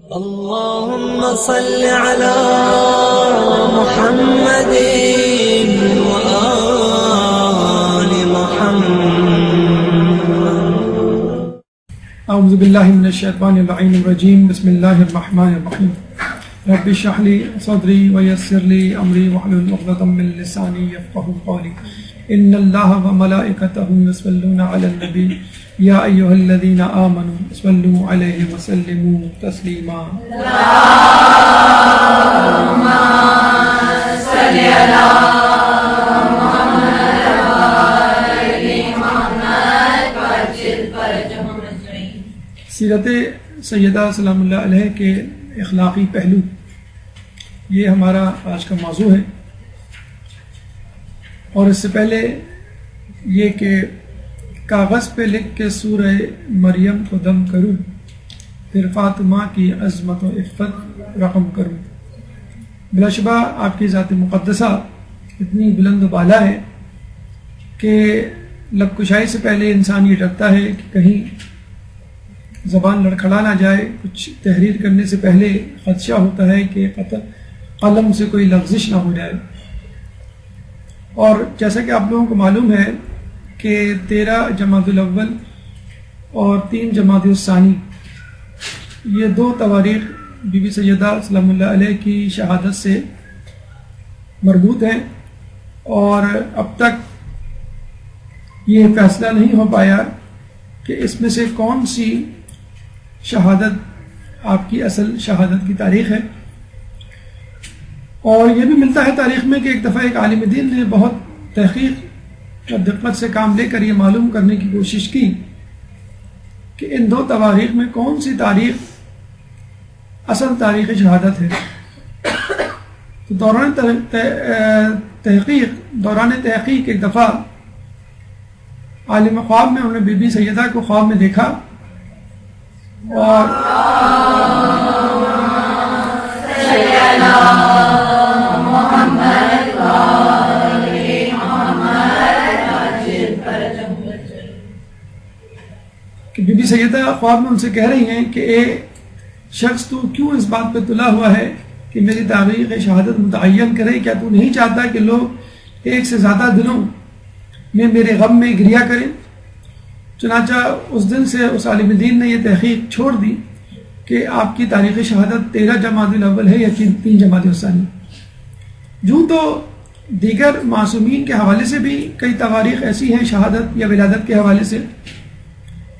اللهم صل على محمد وآل محمد. اعوذ باللہ من الشیطان اللعین الرجیم. بسم اللہ الرحمن الرحیم. رب اشرح لی صدری ویسر لی امری واحلل عقدۃ من لسانی یفقهوا قولی. ان اللہ وملائکتہ یصلون علی النبی یا ایھا الذین آمنوا صلوا علیہ وسلموا تسلیما. اللهم صل علی سیرت سیدہ سلام اللہ علیہ کے اخلاقی پہلو، یہ ہمارا آج کا موضوع ہے. اور اس سے پہلے یہ کہ کاغذ پہ لکھ کے سورہ مریم کو دم کروں، پھر فاطمہ کی عظمت و عفت رقم کروں. بلا شبہ آپ کی ذات مقدسہ اتنی بلند و بالا ہے کہ لب کشائی سے پہلے انسان یہ ڈرتا ہے کہ کہیں زبان لڑکھڑا نہ جائے. کچھ تحریر کرنے سے پہلے خدشہ ہوتا ہے کہ قلم سے کوئی لغزش نہ ہو جائے. اور جیسا کہ آپ لوگوں کو معلوم ہے کہ 13 جمادی الاول اور 3 جمادی الثانی یہ 2 تواریخ بی بی سیدہ سلام اللہ علیہ کی شہادت سے مربوط ہیں، اور اب تک یہ فیصلہ نہیں ہو پایا کہ اس میں سے کون سی شہادت آپ کی اصل شہادت کی تاریخ ہے. اور یہ بھی ملتا ہے تاریخ میں کہ ایک دفعہ ایک عالم دین نے بہت تحقیق اور دقت سے کام لے کر یہ معلوم کرنے کی کوشش کی کہ ان 2 تواریخ میں کون سی تاریخ اصل تاریخ شہادت ہے. تو دوران تحقیق ایک دفعہ عالم خواب میں انہوں نے بی بی سیدہ کو خواب میں دیکھا اور کہ بی بی سیدہ خواب میں ان سے کہہ رہی ہیں کہ اے شخص، تو کیوں اس بات پہ تلا ہوا ہے کہ میری تاریخ شہادت متعین کرے؟ کیا تو نہیں چاہتا کہ لوگ ایک سے زیادہ دنوں میں میرے غم میں گریا کریں؟ چنانچہ اس دن سے اس عالم دین نے یہ تحقیق چھوڑ دی کہ آپ کی تاریخ شہادت 13 جمادی الاول ہے یا 3 جمادی الثانی. جو تو دیگر معصومین کے حوالے سے بھی کئی تواریخ ایسی ہیں شہادت یا ولادت کے حوالے سے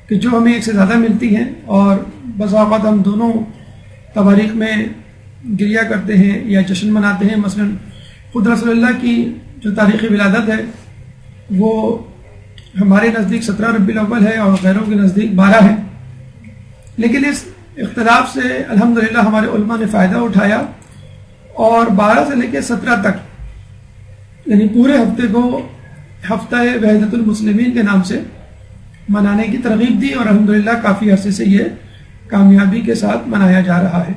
کہ جو ہمیں ایک سے زیادہ ملتی ہیں، اور بس اوقات ہم دونوں تواریخ میں گریا کرتے ہیں یا جشن مناتے ہیں. مثلا خود رسول اللہ کی جو تاریخ ولادت ہے وہ ہمارے نزدیک 17 ربیع الاول ہے اور غیروں کے نزدیک 12 ہے. لیکن اس اختلاف سے الحمدللہ ہمارے علماء نے فائدہ اٹھایا اور 12 سے لے کے 17 تک یعنی پورے ہفتے کو ہفتہ وحدت المسلمین کے نام سے منانے کی ترغیب دی، اور الحمدللہ کافی عرصے سے یہ کامیابی کے ساتھ منایا جا رہا ہے.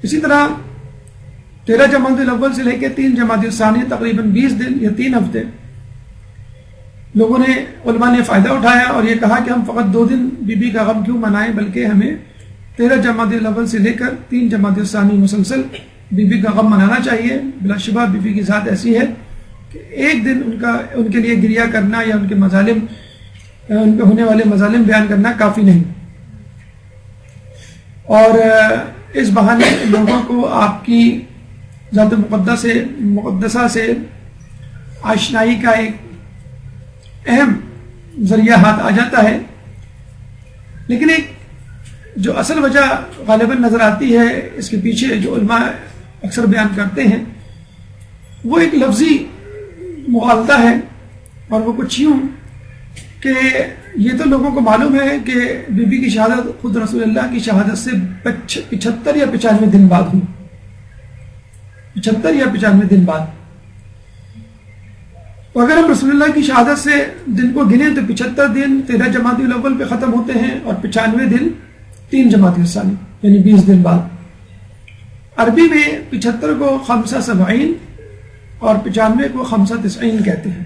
اسی طرح 13 جمادی الاول سے لے کے 3 جمادی الثانی تقریباً 20 دن یا 3 ہفتے لوگوں نے علماء نے فائدہ اٹھایا اور یہ کہا کہ ہم فقط 2 دن بی بی کا غم کیوں منائیں، بلکہ ہمیں 13 جمادی الاول سے لے کر 3 جمادی الثانی مسلسل بی بی کا غم منانا چاہیے. بلا شبہ بی بی کی ذات ایسی ہے کہ ایک دن ان کے لیے گریا کرنا یا ان پہ ہونے والے مظالم بیان کرنا کافی نہیں. اور اس بہانے لوگوں کو آپ کی ذات مقدسہ سے آشنائی کا ایک اہم ذریعہ ہاتھ آ جاتا ہے. لیکن ایک جو اصل وجہ غالباً نظر آتی ہے اس کے پیچھے جو علماء اکثر بیان کرتے ہیں وہ ایک لفظی مغالطہ ہے، اور وہ کچھ یوں کہ یہ تو لوگوں کو معلوم ہے کہ بی بی کی شہادت خود رسول اللہ کی شہادت سے 75 یا 95 دن بعد ہوئی. 75 یا 95 دن بعد. تو اگر ہم رسول اللہ کی شہادت سے دن کو گنیں تو 75 دن 13 جمادی الاول پہ ختم ہوتے ہیں اور 95 دن 3 جمادی الثانی یعنی 20 دن بعد. عربی میں 75 کو 75 اور 95 کو 95 کہتے ہیں.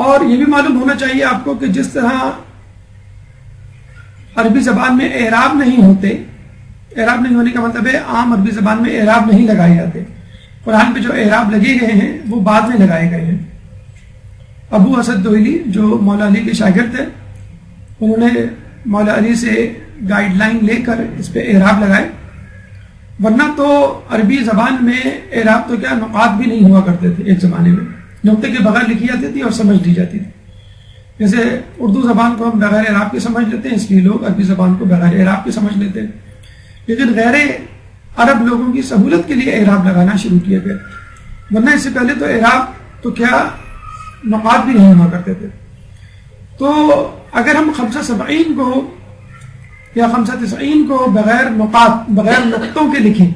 اور یہ بھی معلوم ہونا چاہیے آپ کو کہ جس طرح عربی زبان میں اعراب نہیں ہوتے. اعراب نہیں ہونے کا مطلب ہے عام عربی زبان میں اعراب نہیں لگائے جاتے. قرآن پہ جو اعراب لگے گئے ہیں وہ بعد میں لگائے گئے ہیں. ابو اسد دوئلی جو مولا علی کے شاگرد تھے, انہوں نے مولا علی سے گائیڈ لائن لے کر اس پہ اعراب لگائے, ورنہ تو عربی زبان میں اعراب تو کیا نقاط بھی نہیں ہوا کرتے تھے. ایک زمانے میں نقطے کے بغیر لکھی جاتی تھی اور سمجھ لی جاتی تھی. جیسے اردو زبان کو ہم بغیر اعراب کے سمجھ لیتے ہیں, اس لیے لوگ عربی زبان کو بغیر اعراب کے سمجھ لیتے ہیں. لیکن غیر عرب لوگوں کی سہولت کے لیے اعراب لگانا شروع کیا گیا, ورنہ اس سے پہلے تو اعراب تو کیا نقاط بھی نہیں ہوا کرتے تھے. تو اگر ہم 570 کو یا 590 کو بغیر نقاط بغیر نقطوں کے لکھیں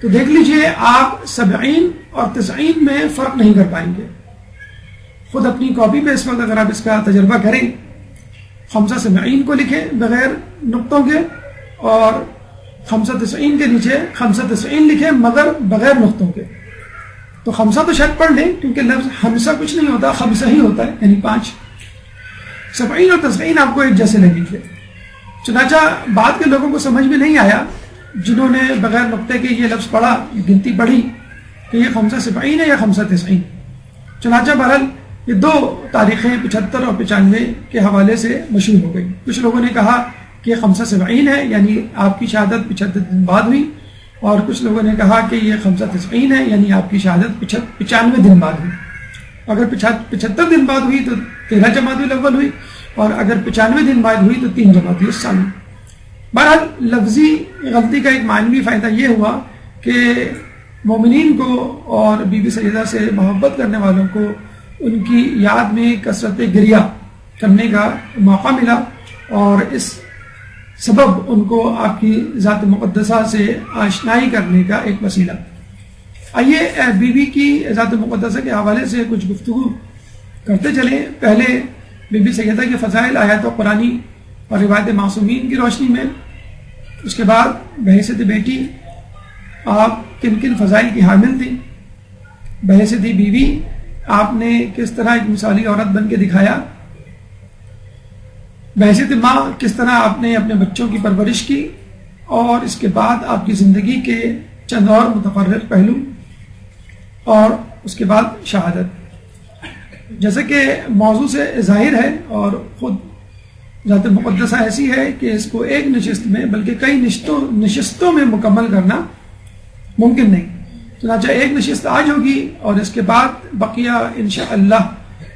تو دیکھ لیجئے آپ 70 اور 90 میں فرق نہیں کر پائیں گے. خود اپنی کاپی پہ اس وقت اگر آپ اس کا تجربہ کریں, 570 کو لکھیں بغیر نقطوں کے اور 590 کے نیچے 590 لکھیں مگر بغیر نقطوں کے, تو خمسہ تو شاید پڑھ لیں کیونکہ لفظ ہمسہ کچھ نہیں ہوتا, خمسہ ہی ہوتا ہے, یعنی 5. 70 اور 90 آپ کو ایک جیسے لگیں گے. چنانچہ بعد کے لوگوں کو سمجھ میں نہیں آیا جنہوں نے بغیر نقطے کے یہ لفظ پڑھا, گنتی پڑھی کہ یہ 570 ہے یا 590. چنانچہ بہرحال یہ دو تاریخیں 75 اور 95 کے حوالے سے مشہور ہو گئی. کچھ لوگوں نے کہا کہ 570 ہے یعنی آپ کی شہادت 75 دن بعد ہوئی, اور کچھ لوگوں نے کہا کہ یہ 590 ہے یعنی آپ کی شہادت 95 دن بعد ہوئی. اگر 75 دن بعد ہوئی تو 13 جمادی الاول ہوئی, اور اگر 95 دن بعد ہوئی تو 3 جمادی الثانی. بہرحال لفظی غلطی کا ایک معنوی فائدہ یہ ہوا کہ مومنین کو اور بی بی سیدہ سے محبت کرنے والوں کو ان کی یاد میں کثرت گریہ کرنے کا موقع ملا, اور اس سبب ان کو آپ کی ذات مقدسہ سے آشنائی کرنے کا ایک وسیلہ. آئیے بی بی کی ذات مقدسہ کے حوالے سے کچھ گفتگو کرتے چلیں. پہلے بی بی سیدہ کے فضائل آیات و قرآنی اور روایت معصومین کی روشنی میں, اس کے بعد بحیثیت بیٹی آپ کن کن فضائل کی حامل تھیں, بحیثیت بیوی آپ نے کس طرح ایک مثالی عورت بن کے دکھایا, بحیثیت ماں کس طرح آپ نے اپنے بچوں کی پرورش کی, اور اس کے بعد آپ کی زندگی کے چند اور متفرق پہلو, اور اس کے بعد شہادت. جیسے کہ موضوع سے ظاہر ہے اور خود ذات مقدسہ ایسی ہے کہ اس کو ایک نشست میں بلکہ کئی نشستوں میں مکمل کرنا ممکن نہیں. چنانچہ ایک نشست آج ہوگی اور اس کے بعد بقیہ انشاءاللہ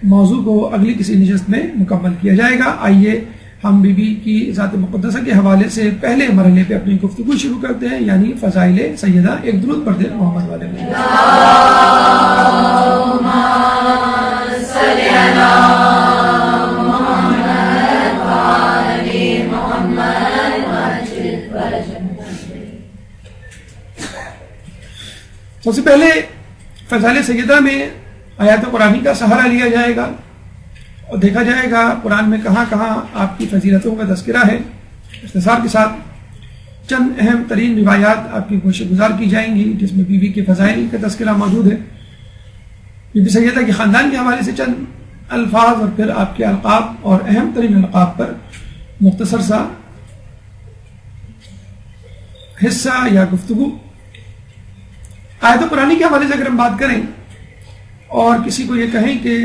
موضوع کو اگلی کسی نشست میں مکمل کیا جائے گا. آئیے ہم بی بی کی ذات مقدسہ کے حوالے سے پہلے مرحلے پہ اپنی گفتگو شروع کرتے ہیں, یعنی فضائل سیدہ. ایک درود پڑھ دیں محمد والے میں. سب سے پہلے فضائل سیدہ میں آیات قرآنی کا سہارا لیا جائے گا اور دیکھا جائے گا قرآن میں کہاں کہاں آپ کی فضیلتوں کا تذکرہ ہے. اختصار کے ساتھ چند اہم ترین روایات آپ کی گوشہ گزار کی جائیں گی جس میں بی بی کے فضائل کا تذکرہ موجود ہے. بی بی سیدہ کے خاندان کے حوالے سے چند الفاظ اور پھر آپ کے القاب اور اہم ترین القاب پر مختصر سا حصہ یا گفتگو. آیت قرآنی کے حوالے سے اگر ہم بات کریں اور کسی کو یہ کہیں کہ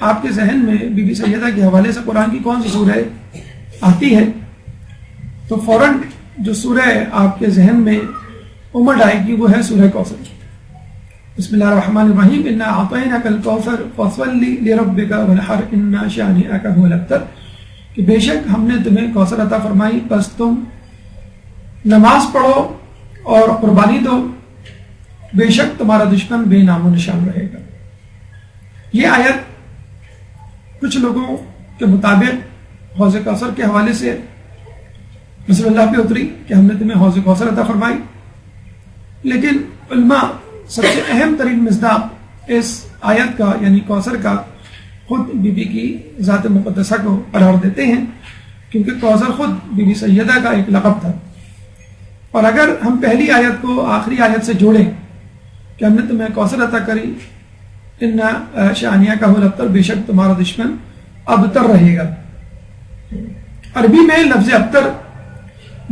آپ کے ذہن میں بی بی سیدہ کے حوالے سے قرآن کی کون سی سورہ آتی ہے تو فوراً جو سورہ آپ کے ذہن میں امڑ آئے گی وہ ہے سورہ کوثر. بسم اللہ الرحمن الرحیم. انا اعطیناک الکوثر فصلی لربک وانحر ان شانئک هو الابتر. کہ بے شک ہم نے تمہیں کوثر عطا فرمائی پس تم نماز پڑھو اور قربانی دو, بے شک تمہارا دشمن بے نام و نشان رہے گا. یہ آیت کچھ لوگوں کے مطابق حوض کوثر کے حوالے سے رسول اللہ پہ اتری کہ ہم نے تمہیں حوض کوثر عطا فرمائی, لیکن علماء سب سے اہم ترین مصداق اس آیت کا یعنی کوثر کا خود بی بی کی ذات مقدسہ کو قرار دیتے ہیں, کیونکہ کوثر خود بی بی سیدہ کا ایک لقب تھا. اور اگر ہم پہلی آیت کو آخری آیت سے جوڑیں کہ ہم نے تمہیں کوثر عطا کری, ان شانیہ کا الابتر, بے شک تمہارا دشمن ابتر رہے گا. عربی میں لفظ ابتر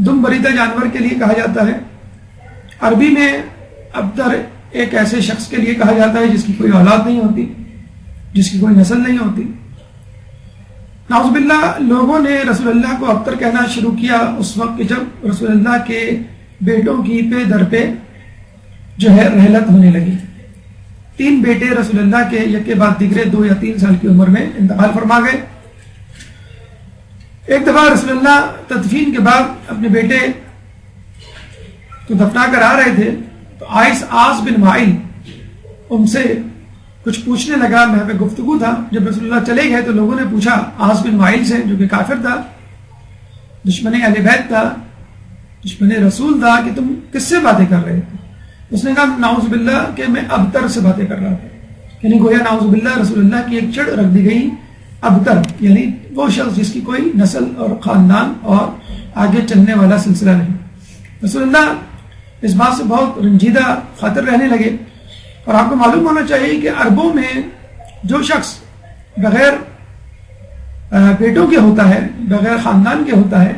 دم بریدہ جانور کے لیے کہا جاتا ہے. عربی میں ابتر ایک ایسے شخص کے لیے کہا جاتا ہے جس کی کوئی اولاد نہیں ہوتی، جس کی کوئی نسل نہیں ہوتی. نعوذ باللہ لوگوں نے رسول اللہ کو ابتر کہنا شروع کیا اس وقت کہ جب رسول اللہ کے بیٹوں کی پہ در پہ جو ہے رحلت ہونے لگی. 3 بیٹے رسول اللہ کے یک کے بعد دیگرے 2 یا 3 سال کی عمر میں انتقال فرما گئے. ایک دفعہ رسول اللہ تدفین کے بعد اپنے بیٹے کو دفنا کر آ رہے تھے تو آس بن وائل ان سے کچھ پوچھنے لگا. محو گفتگو تھا. جب رسول اللہ چلے گئے تو لوگوں نے پوچھا آس بن وائل سے، جو کہ کافر تھا، دشمن اہل بیت تھا، دشمن رسول تھا، کہ تم کس سے باتیں کر رہے تھے؟ اس نے کہا نعوذ باللہ کہ میں ابتر سے باتیں کر رہا تھا. یعنی گویا نعوذ باللہ رسول اللہ کی ایک چڑ رکھ دی گئی. ابتر یعنی وہ شخص جس کی کوئی نسل اور خاندان اور آگے چلنے والا سلسلہ نہیں. رسول اللہ اس بات سے بہت رنجیدہ خاطر رہنے لگے. اور آپ کو معلوم ہونا چاہیے کہ عربوں میں جو شخص بغیر بیٹوں کے ہوتا ہے، بغیر خاندان کے ہوتا ہے،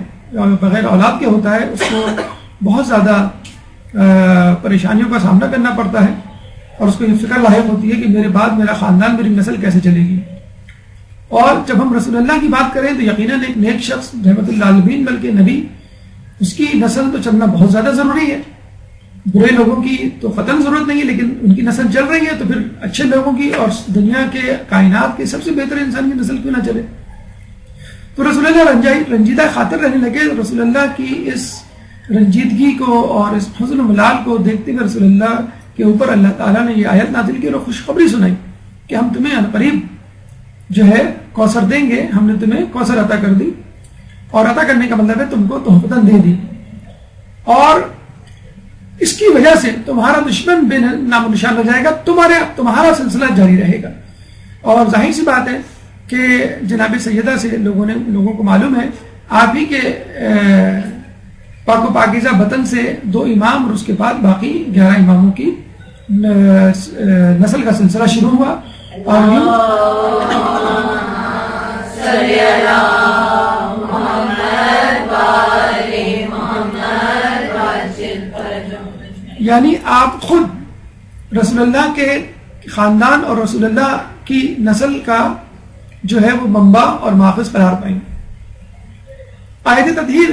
بغیر اولاد کے ہوتا ہے، اس کو بہت زیادہ پریشانیوں کا سامنا کرنا پڑتا ہے اور اس کو یہ فکر لاحق ہوتی ہے کہ میرے بعد میرا خاندان، میری نسل کیسے چلے گی. اور جب ہم رسول اللہ کی بات کریں تو یقیناً ایک نیک شخص رحمت اللہ علیہ بلکہ نبی، اس کی نسل تو چلنا بہت زیادہ ضروری ہے. برے لوگوں کی تو قطعاً ضرورت نہیں ہے، لیکن ان کی نسل چل رہی ہے تو پھر اچھے لوگوں کی اور دنیا کے کائنات کے سب سے بہتر انسان کی نسل کیوں نہ چلے. تو رسول اللہ رنجیدہ خاطر رہنے لگے. رسول اللہ کی اس رنجیدگی کو اور اس حزن و ملال کو دیکھتے ہوئے رسول اللہ کے اوپر اللہ تعالیٰ نے یہ آیت نازل کی اور خوشخبری سنائی کہ ہم تمہیں عنقریب جو ہے کوثر دیں گے. ہم نے تمہیں کوثر عطا کر دی، اور عطا کرنے کا مطلب ہے تم کو تحفتاً دے دی، اور اس کی وجہ سے تمہارا دشمن بے نام و نشان ہو جائے گا، تمہارا سلسلہ جاری رہے گا. اور ظاہر سی بات ہے کہ جناب سیدہ سے لوگوں کو معلوم ہے، آپ ہی کے پاک و پاکیزہ بطن سے 2 امام اور اس کے بعد باقی 11 اماموں کی نسل کا سلسلہ شروع ہوا. یعنی آپ خود رسول اللہ کے خاندان اور رسول اللہ کی نسل کا جو ہے وہ منبع اور ماخذ قرار پائیں. آیت تطہیر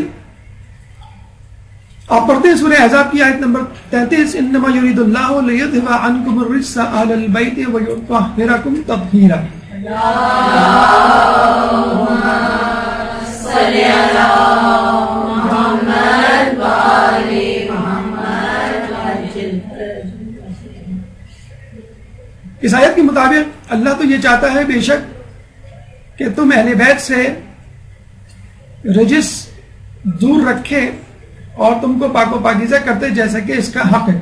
آپ پڑھتے ہیں سورہ احزاب کی آیت نمبر 33، انما یرید اللہ لیذھب عنکم الرجس اہل البیت ویطہرکم تطہیرا. اللہم صلی علی محمد وآل محمد. اس آیت کے مطابق اللہ تو یہ چاہتا ہے بے شک کہ تم اہل بیت سے رجس دور رکھے اور تم کو پاک و پاکیزہ کرتے جیسا کہ اس کا حق ہے.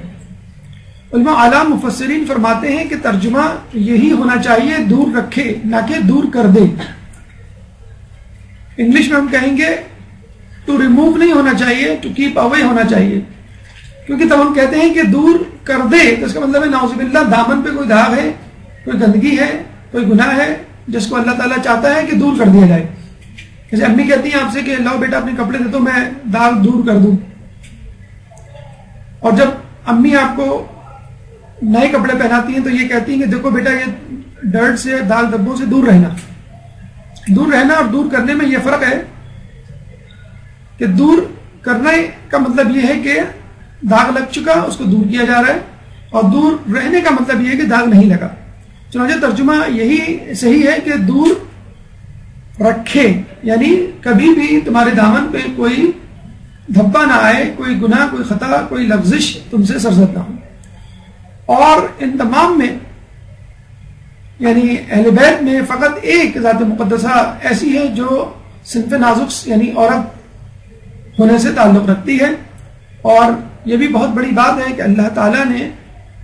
علماء اعلیٰ مفسرین فرماتے ہیں کہ ترجمہ یہی ہونا چاہیے، دور رکھے نہ کہ دور کر دے. انگلش میں ہم کہیں گے ٹو ریموو نہیں ہونا چاہیے، ٹو کیپ اوے ہونا چاہیے. کیونکہ تب ہم کہتے ہیں کہ دور کر دے تو اس کا مطلب ہے نعوذ باللہ دامن پہ کوئی داغ ہے، کوئی گندگی ہے، کوئی گناہ ہے جس کو اللہ تعالیٰ چاہتا ہے کہ دور کر دیا جائے. جیسے امی کہتی ہیں آپ سے کہ لاؤ بیٹا اپنے کپڑے دے دو میں داغ دور کر دوں، اور جب امی آپ کو نئے کپڑے پہناتی ہیں تو یہ کہتی ہیں کہ دیکھو بیٹا یہ ڈرٹ سے، داغ دھبوں سے دور رہنا. دور رہنا اور دور کرنے میں یہ فرق ہے کہ دور کرنے کا مطلب یہ ہے کہ داغ لگ چکا اس کو دور کیا جا رہا ہے، اور دور رہنے کا مطلب یہ ہے کہ داغ نہیں لگا. چنانچہ ترجمہ یہی صحیح ہے کہ دور رکھے، یعنی کبھی بھی تمہارے دامن پہ کوئی دھبا نہ آئے، کوئی گناہ، کوئی خطا، کوئی لفزش تم سے سرزد نہ ہو. اور ان تمام میں یعنی اہل بیت میں فقط ایک ذات مقدسہ ایسی ہے جو صنف نازک یعنی عورت ہونے سے تعلق رکھتی ہے. اور یہ بھی بہت بڑی بات ہے کہ اللہ تعالیٰ نے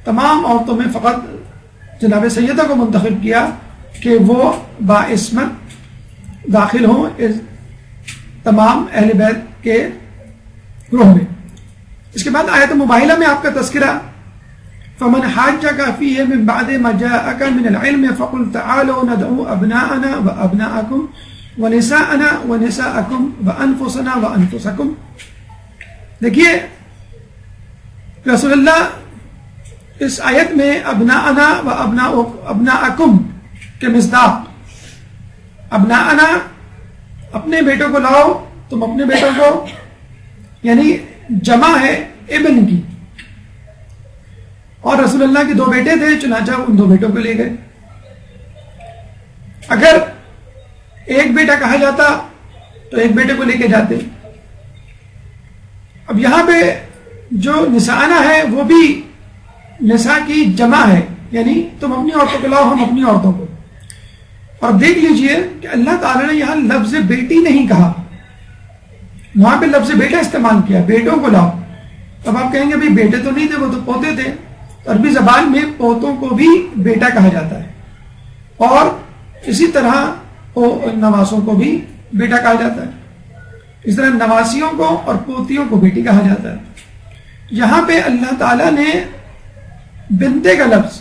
تمام عورتوں میں فقط جناب سیدہ کو منتخب کیا کہ وہ باعصمت داخل ہوں اس تمام اہل بیت کے گروہ میں. اس کے بعد آیت مباہلہ میں آپ کا تذکرہ فمن حاجك فيه من بعد ما جاءك من العلم فقل تعالوا ندعو ابناءنا وابناءكم وَنِسَاءَنَا وَنِسَاءَكُمْ وَأَنفُسَنَا وَأَنفُسَكُمْ. دیکھیے رسول اللہ اس آیت میں ابناءنا و ابناءکم کے مصداق، ابناءنا اپنے بیٹوں کو لاؤ، تم اپنے بیٹوں کو، یعنی جمع ہے ابن کی، اور رسول اللہ کے 2 بیٹے تھے چنانچہ ان 2 بیٹوں کو لے گئے. اگر ایک بیٹا کہا جاتا تو ایک بیٹے کو لے کے جاتے. اب یہاں پہ جو نساءنا ہے وہ بھی نساء کی جمع ہے، یعنی تم اپنی عورتوں کو لاؤ، ہم اپنی عورتوں کو. اور دیکھ لیجئے کہ اللہ تعالیٰ نے یہاں لفظ بیٹی نہیں کہا، وہاں پہ لفظ بیٹا استعمال کیا، بیٹوں کو لاؤ. اب آپ کہیں گے بھائی بیٹے تو نہیں تھے، وہ تو پوتے تھے. عربی زبان میں پوتوں کو بھی بیٹا کہا جاتا ہے، اور اسی طرح نواسوں کو بھی بیٹا کہا جاتا ہے. اس طرح نواسیوں کو اور پوتیوں کو بیٹی کہا جاتا ہے. یہاں پہ اللہ تعالیٰ نے بنتے کا لفظ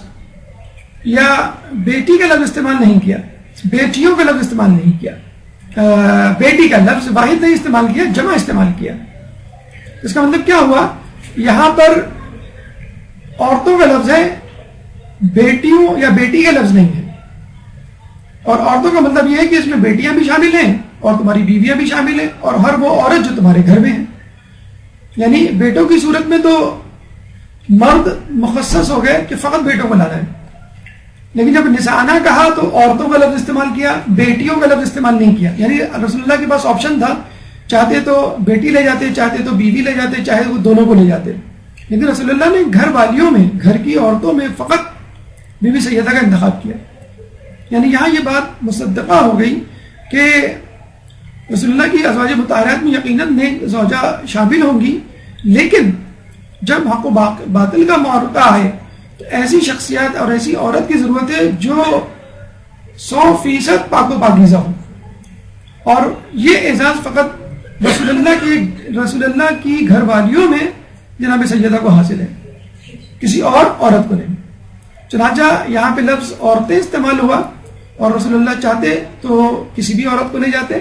یا بیٹی کا لفظ استعمال نہیں کیا، بیٹیوں کا لفظ استعمال نہیں کیا، بیٹی کا لفظ واحد نہیں استعمال کیا، جمع استعمال کیا. اس کا مطلب کیا ہوا؟ یہاں پر عورتوں کا لفظ ہے، بیٹیوں یا بیٹی کا لفظ نہیں ہے. اور عورتوں کا مطلب یہ ہے کہ اس میں بیٹیاں بھی شامل ہیں اور تمہاری بیویاں بھی شامل ہیں اور ہر وہ عورت جو تمہارے گھر میں ہے. یعنی بیٹوں کی صورت میں تو مرد مخصص ہو گئے کہ فقط بیٹوں کو لانا ہے، لیکن جب نساءنا کہا تو عورتوں کا لفظ استعمال کیا، بیٹیوں کا لفظ استعمال نہیں کیا. یعنی رسول اللہ کے پاس آپشن تھا، چاہتے تو بیٹی لے جاتے، چاہتے تو بیوی لے جاتے، چاہے وہ دونوں کو لے جاتے. لیکن رسول اللہ نے گھر والیوں میں، گھر کی عورتوں میں فقط بی بی سیدہ کا انتخاب کیا. یعنی یہاں یہ بات مصدقہ ہو گئی کہ رسول اللہ کی ازواج مطہرات میں یقیناً نیک زوجہ شامل ہوں گی، لیکن جب حق و باطل کا معرکہ ہے تو ایسی شخصیات اور ایسی عورت کی ضرورت ہے جو 100% پاک و پاکیزہ ہو. اور یہ اعزاز فقط رسول اللہ کی گھر والیوں میں جناب سیدہ کو حاصل ہے، کسی اور عورت کو نہیں. چنانچہ یہاں پہ لفظ عورتیں استعمال ہوا، اور رسول اللہ چاہتے تو کسی بھی عورت کو لے جاتے.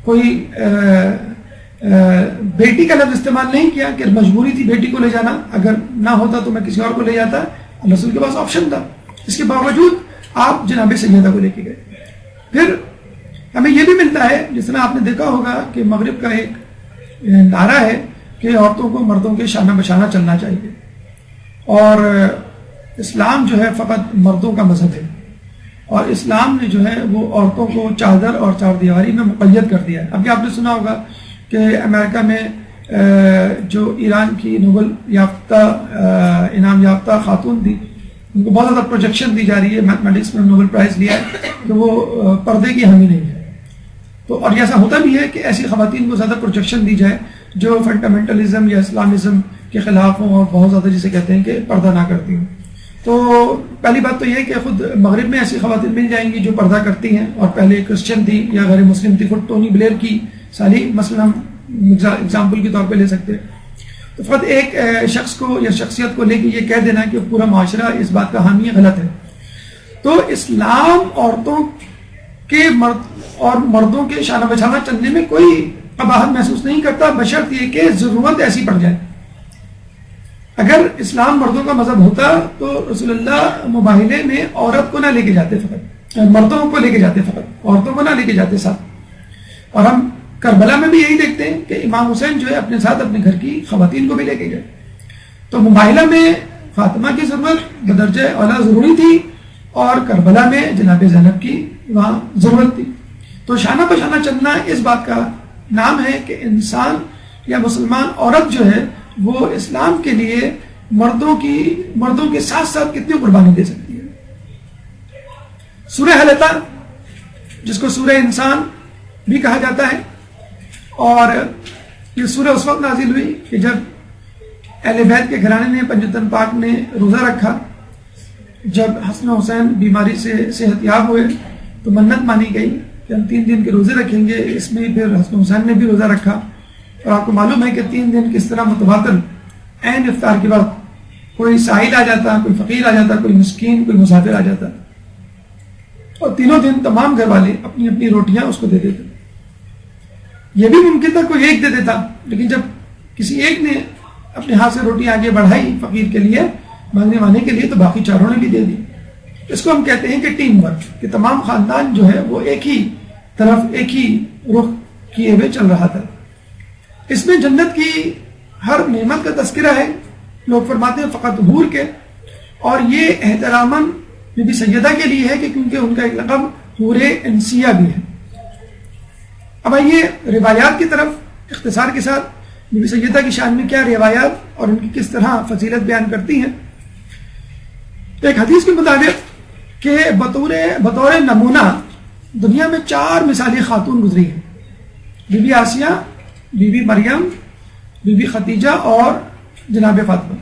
کوئی بیٹی کا لفظ استعمال نہیں کیا کہ مجبوری تھی بیٹی کو لے جانا، اگر نہ ہوتا تو میں کسی اور کو لے جاتا. رسول کے پاس آپشن تھا، اس کے باوجود آپ جناب سیدہ کو لے کے گئے. پھر ہمیں یہ بھی ملتا ہے، جس طرح آپ نے دیکھا ہوگا کہ مغرب کا ایک نعرہ ہے کہ عورتوں کو مردوں کے شانہ بشانہ چلنا چاہیے، اور اسلام جو ہے فقط مردوں کا مذہب ہے، اور اسلام نے جو ہے وہ عورتوں کو چادر اور چار دیواری میں مقید کر دیا ہے. ابھی آپ نے سنا ہوگا کہ امریکہ میں جو ایران کی نوبل یافتہ انعام یافتہ خاتون تھی، ان کو بہت زیادہ پروجیکشن دی جا رہی ہے، میتھمیٹکس میں نوبل پرائز لیا ہے، تو وہ پردے کی حامی نہیں ہے. تو اور ایسا ہوتا بھی ہے کہ ایسی خواتین کو زیادہ پروجیکشن دی جائے جو فنڈامنٹلزم یا اسلامزم کے خلاف ہوں اور بہت زیادہ جسے کہتے ہیں کہ پردہ نہ کرتی ہوں. تو پہلی بات تو یہ ہے کہ خود مغرب میں ایسی خواتین مل جائیں گی جو پردہ کرتی ہیں، اور پہلے کرسچن تھی یا غیر مسلم تھی. خود ٹونی بلیر کی ساری مثلا ہم اگزامپل کے طور پہ لے سکتے ہیں. تو فقط ایک شخص کو یا شخصیت کو لے کے یہ کہہ دینا کہ پورا معاشرہ اس بات کا حامی غلط ہے. تو اسلام عورتوں کے مردوں کے شانہ بشانہ چلنے میں کوئی قباحت محسوس نہیں کرتا، بشرط یہ کہ ضرورت ایسی پڑ جائے. اگر اسلام مردوں کا مذہب ہوتا تو رسول اللہ مباہلے میں عورت کو نہ لے کے جاتے، فقط مردوں کو لے کے جاتے، فقط عورتوں کو نہ لے کے جاتے ساتھ. اور ہم کربلا میں بھی یہی دیکھتے ہیں کہ امام حسین جو ہے اپنے ساتھ اپنے گھر کی خواتین کو بھی لے کے گئے. تو مباہلہ میں فاطمہ کی ضرورت بدرجہ اولا ضروری تھی، اور کربلا میں جناب زینب کی وہاں ضرورت تھی. تو شانہ بشانہ چلنا اس بات کا نام ہے کہ انسان یا مسلمان عورت جو ہے وہ اسلام کے لیے مردوں کے ساتھ ساتھ کتنی قربانی دے سکتی ہے. سورہ حلقہ جس کو سورہ انسان بھی کہا جاتا ہے، اور یہ سورہ اس وقت نازل ہوئی کہ جب اہل بیت کے گھرانے نے پنجتن پاک نے روزہ رکھا. جب حسن حسین بیماری سے صحت یاب ہوئے تو منت مانی گئی کہ ہم 3 دن کے روزے رکھیں گے. اس میں پھر حسن حسین نے بھی روزہ رکھا. اور آپ کو معلوم ہے کہ 3 دن کس طرح متواتر عین افطار کے وقت کوئی سائل آ جاتا، کوئی فقیر آ جاتا، کوئی مسکین، کوئی مسافر آ جاتا، اور تینوں دن تمام گھر والے اپنی اپنی روٹیاں اس کو دے دیتے. یہ بھی ممکن تھا کوئی ایک دے دیتا، لیکن جب کسی ایک نے اپنے ہاتھ سے روٹی آگے بڑھائی فقیر کے لیے، مانگنے والے کے لیے، تو باقی چاروں نے بھی دے دی۔ اس کو ہم کہتے ہیں کہ ٹیم ورک، کہ تمام خاندان جو ہے وہ ایک ہی طرف، ایک ہی رخ کیے ہوئے چل رہا تھا۔ اس میں جنت کی ہر نعمت کا تذکرہ ہے، لوگ فرماتے ہیں فقط حور کے، اور یہ احتراماً بی بی سیدہ کے لیے ہے کہ کیونکہ ان کا ایک لقب حور انسیہ بھی ہے۔ اب آئیے روایات کی طرف اختصار کے ساتھ، بی بی سیدہ کی شان میں کیا روایات اور ان کی کس طرح فضیلت بیان کرتی ہیں۔ ایک حدیث کے مطابق کہ بطور نمونہ دنیا میں 4 مثالی خاتون گزری ہیں، بی بی آسیہ، بی بی مریم، بی بی خدیجہ اور جناب فاطمہ۔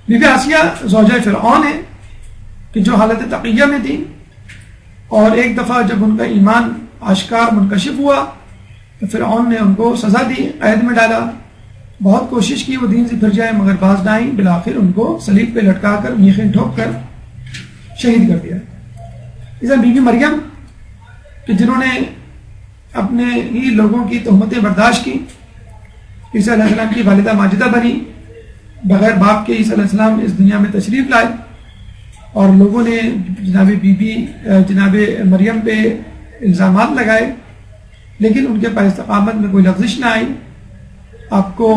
بی بی آسیہ زوجہ فرعون ہے کہ جو حالت تقیہ میں تھی، اور ایک دفعہ جب ان کا ایمان آشکار منکشف ہوا تو فرعون نے ان کو سزا دی، قید میں ڈالا، بہت کوشش کی وہ دین سے پھر جائے مگر باز نہ آئی، بالآخر ان کو صلیب پہ لٹکا کر میخیں ٹھوک کر شہید کر دیا۔ اذا بی بی مریم کہ جنہوں نے اپنے ہی لوگوں کی تہمتیں برداشت کی، عیسیٰ علیہ السلام کی والدہ ماجدہ بنی، بغیر باپ کے عیسیٰ علیہ السلام اس دنیا میں تشریف لائے، اور لوگوں نے جناب مریم پہ الزامات لگائے، لیکن ان کے پاس استقامت میں کوئی لفزش نہ آئی، آپ کو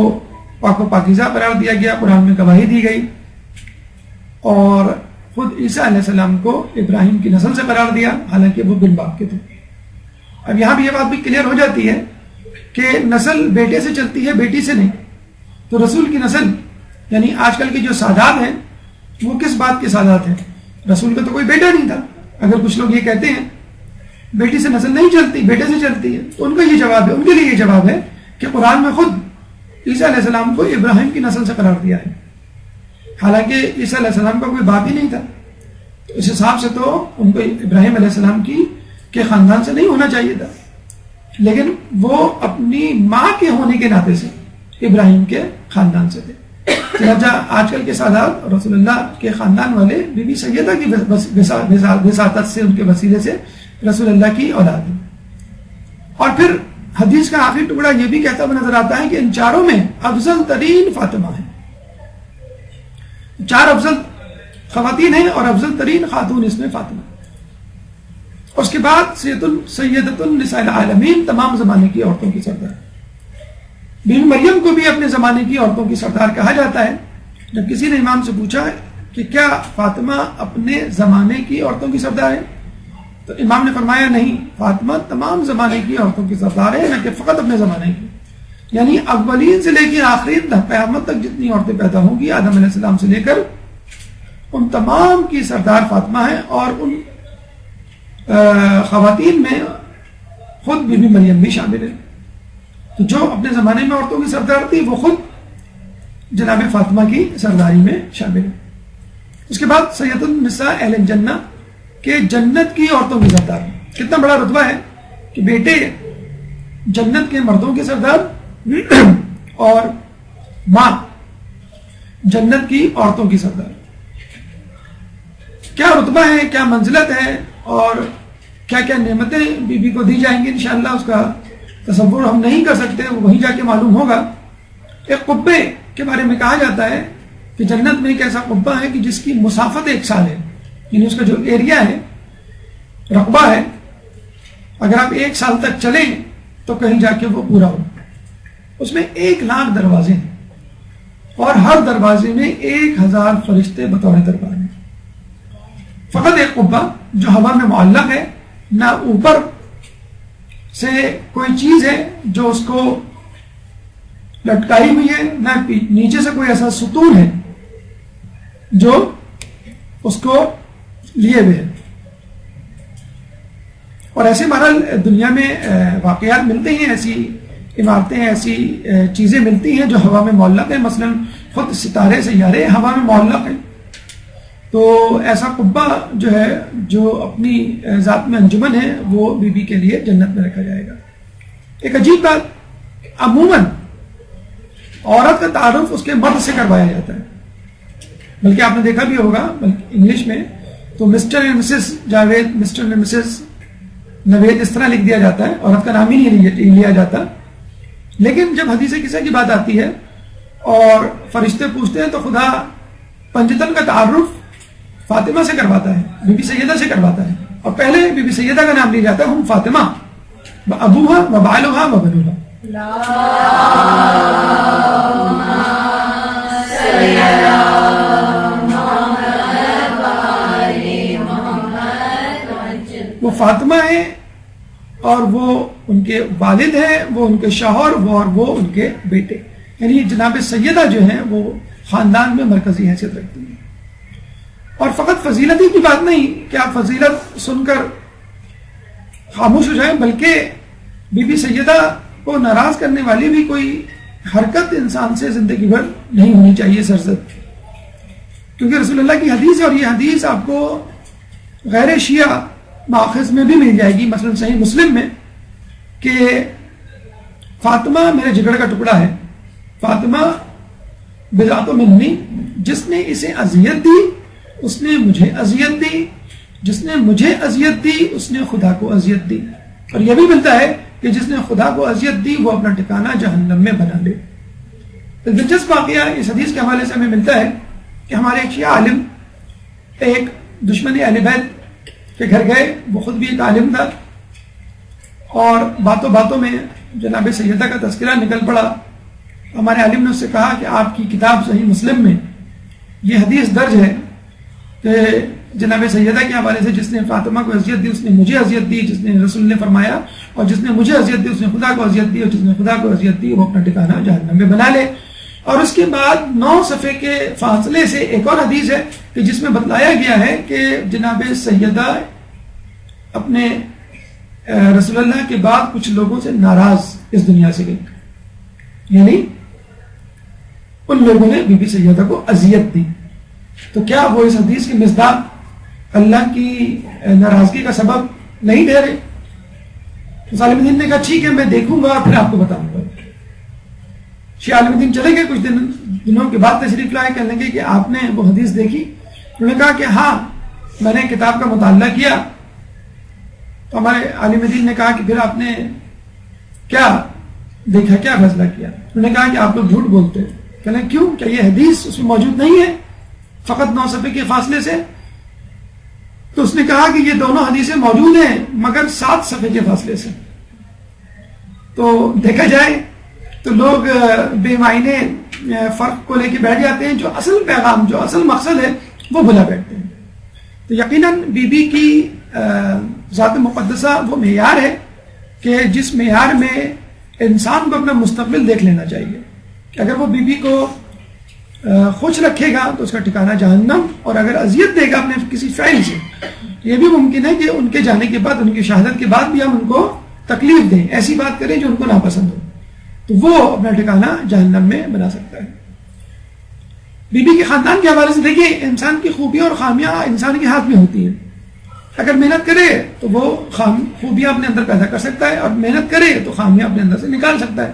پاک و پاکیزہ قرار دیا گیا، قرآن میں گواہی دی گئی، اور خود عیسیٰ علیہ السلام کو ابراہیم کی نسل سے قرار دیا، حالانکہ وہ بن باپ کے تھے۔ اب یہاں بھی یہ بات بھی کلیئر ہو جاتی ہے کہ نسل بیٹے سے چلتی ہے، بیٹی سے نہیں۔ تو رسول کی نسل، یعنی آج کل کے جو سادات ہیں وہ کس بات کے سادات ہیں؟ رسول کا تو کوئی بیٹا نہیں تھا۔ اگر کچھ لوگ یہ کہتے ہیں بیٹی سے نسل نہیں چلتی، بیٹے سے چلتی ہے، تو ان کا یہ جواب ہے، ان کے لیے یہ جواب ہے کہ قرآن میں خود عیسیٰ علیہ السلام کو ابراہیم کی نسل سے قرار دیا ہے، حالانکہ عیسیٰ علیہ السلام کا کوئی باپ ہی نہیں تھا۔ تو اس حساب سے تو ان کو ابراہیم علیہ السلام کے خاندان سے نہیں ہونا چاہیے تھا، لیکن وہ اپنی ماں کے ہونے کے ناطے سے ابراہیم کے خاندان سے تھے۔ چنانچہ آج کل کے سادات رسول اللہ کے خاندان والے بی بی سیدہ کی وساطت سے، ان کے وسیلے سے رسول اللہ کی اولاد ہے۔ اور پھر حدیث کا آخری ٹکڑا یہ بھی کہتا ہوا نظر آتا ہے کہ ان چاروں میں افضل ترین فاطمہ ہے۔ 4 افضل خواتین ہیں اور افضل ترین خاتون اس میں فاطمہ۔ اس کے بعد سیدۃ النساء العالمین، تمام زمانے کی عورتوں کی سردار۔ بی بی مریم کو بھی اپنے زمانے کی عورتوں کی سردار کہا جاتا ہے۔ جب کسی نے امام سے پوچھا کہ کیا فاطمہ اپنے زمانے کی عورتوں کی سردار ہے، تو امام نے فرمایا نہیں، فاطمہ تمام زمانے کی عورتوں کی سردار ہے، نہ کہ فقط اپنے زمانے کی۔ یعنی اولین سے لے کے آخرین تک، قیامت تک جتنی عورتیں پیدا ہوں گی آدم علیہ السلام سے لے کر، ان تمام کی سردار فاطمہ ہے، اور ان خواتین میں خود بی بی مریم بھی شامل ہے۔ تو جو اپنے زمانے میں عورتوں کی سردار تھی وہ خود جناب فاطمہ کی سرداری میں شامل ہے۔ اس کے بعد سید النساء اہل الجنہ کہ جنت کی عورتوں کی سردار۔ کتنا بڑا رتبہ ہے کہ بیٹے جنت کے مردوں کے سردار اور ماں جنت کی عورتوں کی سردار۔ کیا رتبہ ہے، کیا منزلت ہے، اور کیا کیا نعمتیں بی بی کو دی جائیں گی، انشاءاللہ اس کا تصور ہم نہیں کر سکتے، وہ وہیں جا کے معلوم ہوگا۔ ایک قبے کے بارے میں کہا جاتا ہے کہ جنت میں ایک ایسا قبہ ہے کہ جس کی مسافت 1 سال ہے، یعنی اس کا جو ایریا ہے، رقبہ ہے، اگر آپ 1 سال تک چلیں تو کہیں جا کے وہ پورا ہو۔ اس میں 1,00,000 دروازے ہیں، اور ہر دروازے میں 1000 فرشتے بطور دربار ہیں۔ فقط ایک قبہ جو ہوا میں معلق ہے، نہ اوپر سے کوئی چیز ہے جو اس کو لٹکائی ہوئی ہے، نہ نیچے سے کوئی ایسا ستون ہے جو اس کو لیے ہوئے ہے۔ اور ایسے بہرحال دنیا میں واقعات ملتے ہیں، ایسی عمارتیں، ایسی چیزیں ملتی ہیں جو ہوا میں معلق ہیں، مثلا خود ستارے سیارے ہوا میں معلق ہیں۔ تو ایسا قبہ جو ہے، جو اپنی ذات میں انجمن ہے، وہ بی بی کے لیے جنت میں رکھا جائے گا۔ ایک عجیب بات، عموماً عورت کا تعارف اس کے مرد سے کروایا جاتا ہے، بلکہ آپ نے دیکھا بھی ہوگا انگلش میں تو Mr and Mrs Javed, Mr and Mrs Naveed اس طرح لکھ دیا جاتا ہے، عورت کا نام ہی نہیں لیا جاتا. لیکن جب حدیث قصہ کی بات آتی ہے اور فرشتے پوچھتے ہیں تو خدا پنجتن کا تعارف فاطمہ سے کرواتا ہے، بی بی سیدہ سے کرواتا ہے، اور پہلے بی بی سیدہ کا نام لیا جاتا ہے، ہم فاطمہ ابوہا و بالوہا و بنوہا. وہ فاطمہ ہیں اور وہ ان کے والد ہیں، وہ ان کے شوہر، اور وہ ان کے بیٹے، یعنی جناب سیدہ جو ہیں وہ خاندان میں مرکزی حیثیت رکھتی ہیں. اور فقط فضیلت ہی کی بات نہیں کہ آپ فضیلت سن کر خاموش ہو جائیں، بلکہ بی بی سیدہ کو ناراض کرنے والی بھی کوئی حرکت انسان سے زندگی بھر نہیں ہونی چاہیے سرزد، کیونکہ رسول اللہ کی حدیث ہے، اور یہ حدیث آپ کو غیر شیعہ ماخذ میں بھی مل جائے گی، مثلا صحیح مسلم میں، کہ فاطمہ میرے جگر کا ٹکڑا ہے، فاطمہ بضعۃ منی، جس نے اسے اذیت دی اس نے مجھے اذیت دی، جس نے مجھے اذیت دی اس نے خدا کو اذیت دی. اور یہ بھی ملتا ہے کہ جس نے خدا کو اذیت دی وہ اپنا ٹھکانہ جہنم میں بنا لے. دلچسپ واقعہ اس حدیث کے حوالے سے ہمیں ملتا ہے کہ ہمارے ایک شیعہ عالم ایک دشمن اہل بیت کے گھر گئے، وہ خود بھی ایک عالم تھا، اور باتوں باتوں میں جناب سیدہ کا تذکرہ نکل پڑا. ہمارے عالم نے اس سے کہا کہ آپ کی کتاب صحیح مسلم میں یہ حدیث درج ہے کہ جناب سیدہ کے حوالے سے جس نے فاطمہ کو اذیت دی اس نے مجھے اذیت دی، جس نے رسول نے فرمایا، اور جس نے مجھے اذیت دی اس نے خدا کو اذیت دی، اور جس نے خدا کو اذیت دی وہ اپنا ٹھکانہ جہنم میں بنا لے. اور اس کے بعد 9 صفحے کے فاصلے سے ایک اور حدیث ہے کہ جس میں بتلایا گیا ہے کہ جناب سیدہ اپنے رسول اللہ کے بعد کچھ لوگوں سے ناراض اس دنیا سے گئی، یعنی ان لوگوں نے بی بی سیدہ کو اذیت دی. تو کیا وہ اس حدیث کی مصداق اللہ کی ناراضگی کا سبب نہیں دے رہے؟ تو عالم دین نے کہا ٹھیک ہے میں دیکھوں گا اور پھر آپ کو بتاؤں گا. شیعہ عالم دین چلے گئے، کچھ دنوں کے بعد تشریف لائے، کہنے لگے کہ آپ نے وہ حدیث دیکھی؟ انہوں نے کہا کہ ہاں میں نے کتاب کا مطالعہ کیا. تو ہمارے عالم دین نے کہا کہ پھر آپ نے کیا دیکھا، کیا فیصلہ کیا؟ انہوں نے کہا کہ آپ لوگ جھوٹ بولتے ہیں. کہنے کیوں، کیا یہ حدیث اس میں موجود نہیں ہے فقط 9 صفحے کے فاصلے سے؟ تو اس نے کہا کہ یہ دونوں حدیثیں موجود ہیں مگر 7 صفحے کے فاصلے سے. تو دیکھا جائے تو لوگ بے معنی فرق کو لے کے بیٹھ جاتے ہیں، جو اصل پیغام، جو اصل مقصد ہے وہ بھلا بیٹھتے ہیں. تو یقیناً بی بی کی ذات مقدسہ وہ معیار ہے کہ جس معیار میں انسان کو اپنا مستقبل دیکھ لینا چاہیے کہ اگر وہ بی بی کو خوش رکھے گا تو اس کا ٹھکانہ جہنم، اور اگر اذیت دے گا اپنے کسی فعل سے، یہ بھی ممکن ہے کہ ان کے جانے کے بعد، ان کی شہادت کے بعد بھی ہم ان کو تکلیف دیں، ایسی بات کریں جو ان کو ناپسند ہو، تو وہ اپنا ٹھکانہ جہنم میں بنا سکتا ہے. بی بی کے خاندان کے حوالے سے دیکھیے، انسان کی خوبیاں اور خامیاں انسان کے ہاتھ میں ہوتی ہیں. اگر محنت کرے تو وہ خوبیاں اپنے اندر پیدا کر سکتا ہے، اور محنت کرے تو خامیاں اپنے اندر سے نکال سکتا ہے.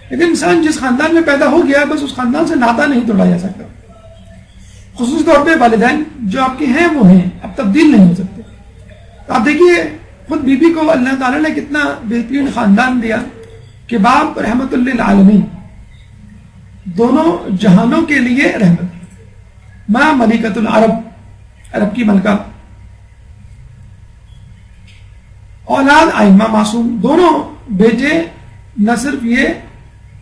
لیکن انسان جس خاندان میں پیدا ہو گیا بس اس خاندان سے ناطا نہیں توڑا جا سکتا. خصوصی طور پہ والدین جو آپ کے ہیں وہ ہیں، اب تبدیل نہیں ہو سکتے. آپ دیکھیے خود بی بی کو اللہ تعالیٰ نے کتنا بہترین خاندان دیا کہ باپ رحمت للعالمین، دونوں جہانوں کے لیے رحمت، ماں ملکۃ العرب، عرب کی ملکہ، اولاد ائمہ معصوم، دونوں بیٹے نہ صرف یہ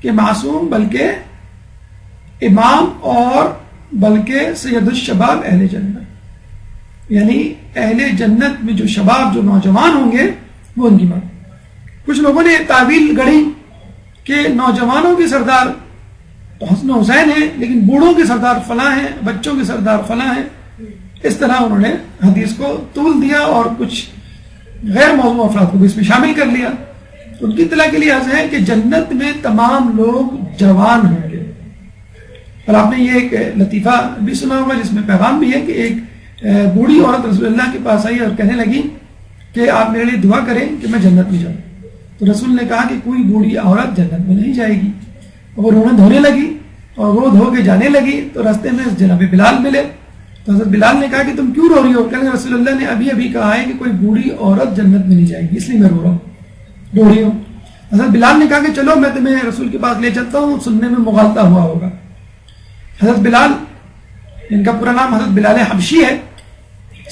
کہ معصوم بلکہ امام اور بلکہ سید الشباب اہل جنت، یعنی اہل جنت میں جو شباب، جو نوجوان ہوں گے وہ ان کی ماں. کچھ لوگوں نے تعویل گڑھی کہ نوجوانوں کے سردار تو حسن حسین ہیں لیکن بوڑھوں کے سردار فلاں ہیں، بچوں کے سردار فلاں ہیں. اس طرح انہوں نے حدیث کو طول دیا اور کچھ غیر موضوع افراد کو بھی اس میں شامل کر لیا. ان کی اطلاع کے لیے عرض ہے کہ جنت میں تمام لوگ جوان ہوں گے. اور آپ نے یہ ایک لطیفہ بھی سنا ہوگا جس میں پیغام بھی ہے کہ ایک بوڑھی عورت رسول اللہ کے پاس آئی اور کہنے لگی کہ آپ میرے لیے دعا کریں کہ میں جنت میں جاؤں. تو رسول نے کہا کہ کوئی بوڑھی عورت جنت میں نہیں جائے گی. وہ رونے دھونے لگی اور رو دھو کے جانے لگی تو راستے میں جناب بلال ملے. تو حضرت بلال نے کہا کہ تم کیوں رو رہی ہو؟ کہنے لگے رسول اللہ نے ابھی ابھی کہا ہے کہ کوئی بوڑھی عورت جنت میں نہیں جائے گی، اس لیے میں رو رہی ہوں۔ حضرت بلال نے کہا کہ چلو میں تمہیں رسول کے پاس لے چلتا ہوں، سننے میں مغالطہ ہوا ہوگا۔ حضرت بلال، ان کا پورا نام حضرت بلال حبشی ہے،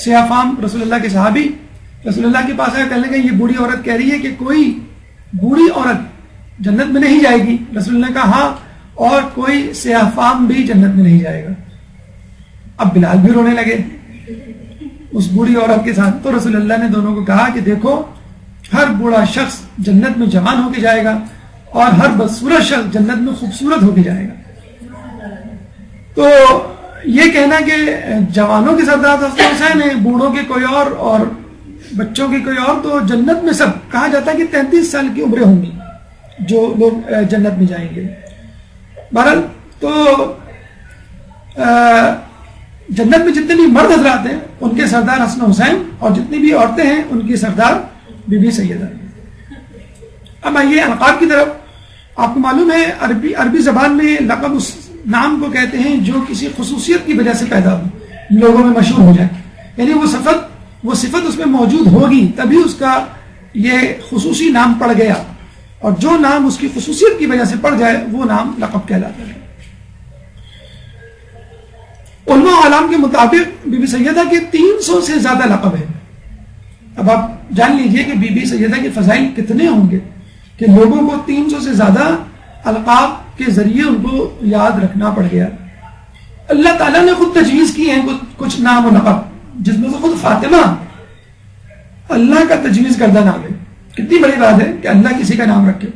سیاہ فام رسول اللہ کے صحابی، رسول اللہ کے پاس آیا، کہنے لگے یہ بوڑھی عورت کہہ رہی ہے کہ کوئی بوڑھی عورت جنت میں نہیں جائے گی۔ رسول اللہ نے کہا ہاں، اور کوئی سیاہ فام بھی جنت میں نہیں جائے گا۔ اب بلال بھی رونے لگے اس بوڑھی عورت کے ساتھ۔ تو رسول اللہ نے دونوں کو کہا کہ دیکھو، ہر بوڑھا شخص جنت میں جوان ہو کے جائے گا اور ہر بدصورت شخص جنت میں خوبصورت ہو کے جائے گا۔ تو یہ کہنا کہ جوانوں کے سردار حسن حسین ہیں، بوڑھوں کے کوئی اور بچوں کے کوئی اور، تو جنت میں سب کہا جاتا ہے کہ 33 سال کی عمریں ہوں گی جو لوگ جنت میں جائیں گے۔ بہرحال تو جنت میں جتنے بھی مرد حضرات ہیں ان کے سردار حسن حسین، اور جتنی بھی عورتیں ہیں ان کی سردار بی بی سیدہ۔ اب آئیے القاب کی طرف۔ آپ کو معلوم ہے عربی زبان میں لقب اس نام کو کہتے ہیں جو کسی خصوصیت کی وجہ سے پیدا ہو، لوگوں میں مشہور ہو جائے، یعنی وہ صفت اس میں موجود ہوگی تبھی اس کا یہ خصوصی نام پڑ گیا، اور جو نام اس کی خصوصیت کی وجہ سے پڑ جائے وہ نام لقب کہلاتا ہے۔ علماء عالم کے مطابق بی بی سیدہ کے 300 سے زیادہ لقب ہیں۔ اب آپ جان لیجئے کہ بی بی سیدہ کے فضائل کتنے ہوں گے کہ لوگوں کو 300 سے زیادہ القاب کے ذریعے ان کو یاد رکھنا پڑ گیا۔ اللہ تعالیٰ نے خود تجویز کی ہیں کچھ نام و لقب، جس میں سے خود فاطمہ اللہ کا تجویز کردہ نام ہے۔ کتنی بڑی بات ہے کہ اللہ کسی کا نام رکھے۔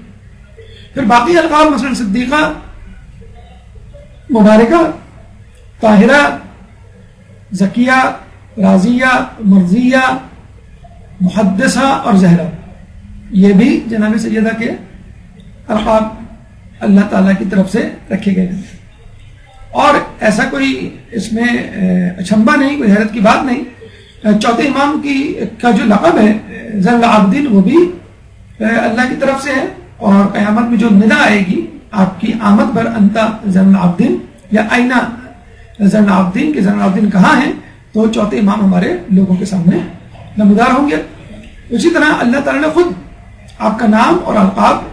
پھر باقی القاب مثلا صدیقہ، مبارکہ، طاہرہ، زکیہ، راضیہ، مرضیہ، محدثہ اور زہرہ، یہ بھی جناب سیدہ کے القاب اللہ تعالیٰ کی طرف سے رکھے گئے ہیں۔ اور ایسا کوئی اس میں اچھمبا نہیں، کوئی حیرت کی بات نہیں۔ چوتھے امام کا جو لقب ہے زین العابدین، وہ بھی اللہ کی طرف سے ہے، اور قیامت میں جو ندا آئے گی آپ کی آمد پر انتا زین العابدین یا آئینہ زین العابدین کے زین العابدین کہاں ہیں، تو چوتھے امام ہمارے لوگوں کے سامنے نمودار ہوں گے۔ اسی طرح اللہ تعالیٰ نے خود آپ کا نام اور القاب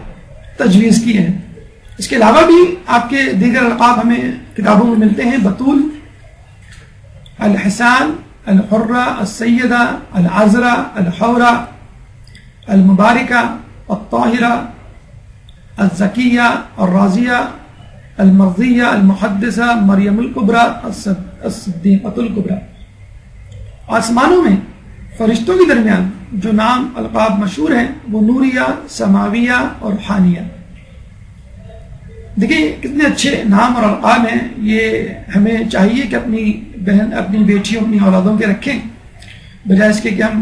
تجویز کیے ہیں۔ اس کے علاوہ بھی آپ کے دیگر القاب ہمیں کتابوں میں ملتے ہیں، بطول، الحسان، الحرہ، السیدہ، العذرہ، الحورہ، المبارکہ، الطاہرہ، الزکیہ، الراضیہ، المرضیہ، المحدثہ، مریم الکبریٰ، الصدیقۃ الکبریٰ۔ آسمانوں میں فرشتوں کے درمیان جو نام القاب مشہور ہیں وہ نوریہ، سماویہ اور حانیہ۔ دیکھیں کتنے اچھے نام اور القاب ہیں۔ یہ ہمیں چاہیے کہ اپنی بہن، اپنی بیٹیوں، اپنی اولادوں کے رکھیں، بجائے اس کے کہ ہم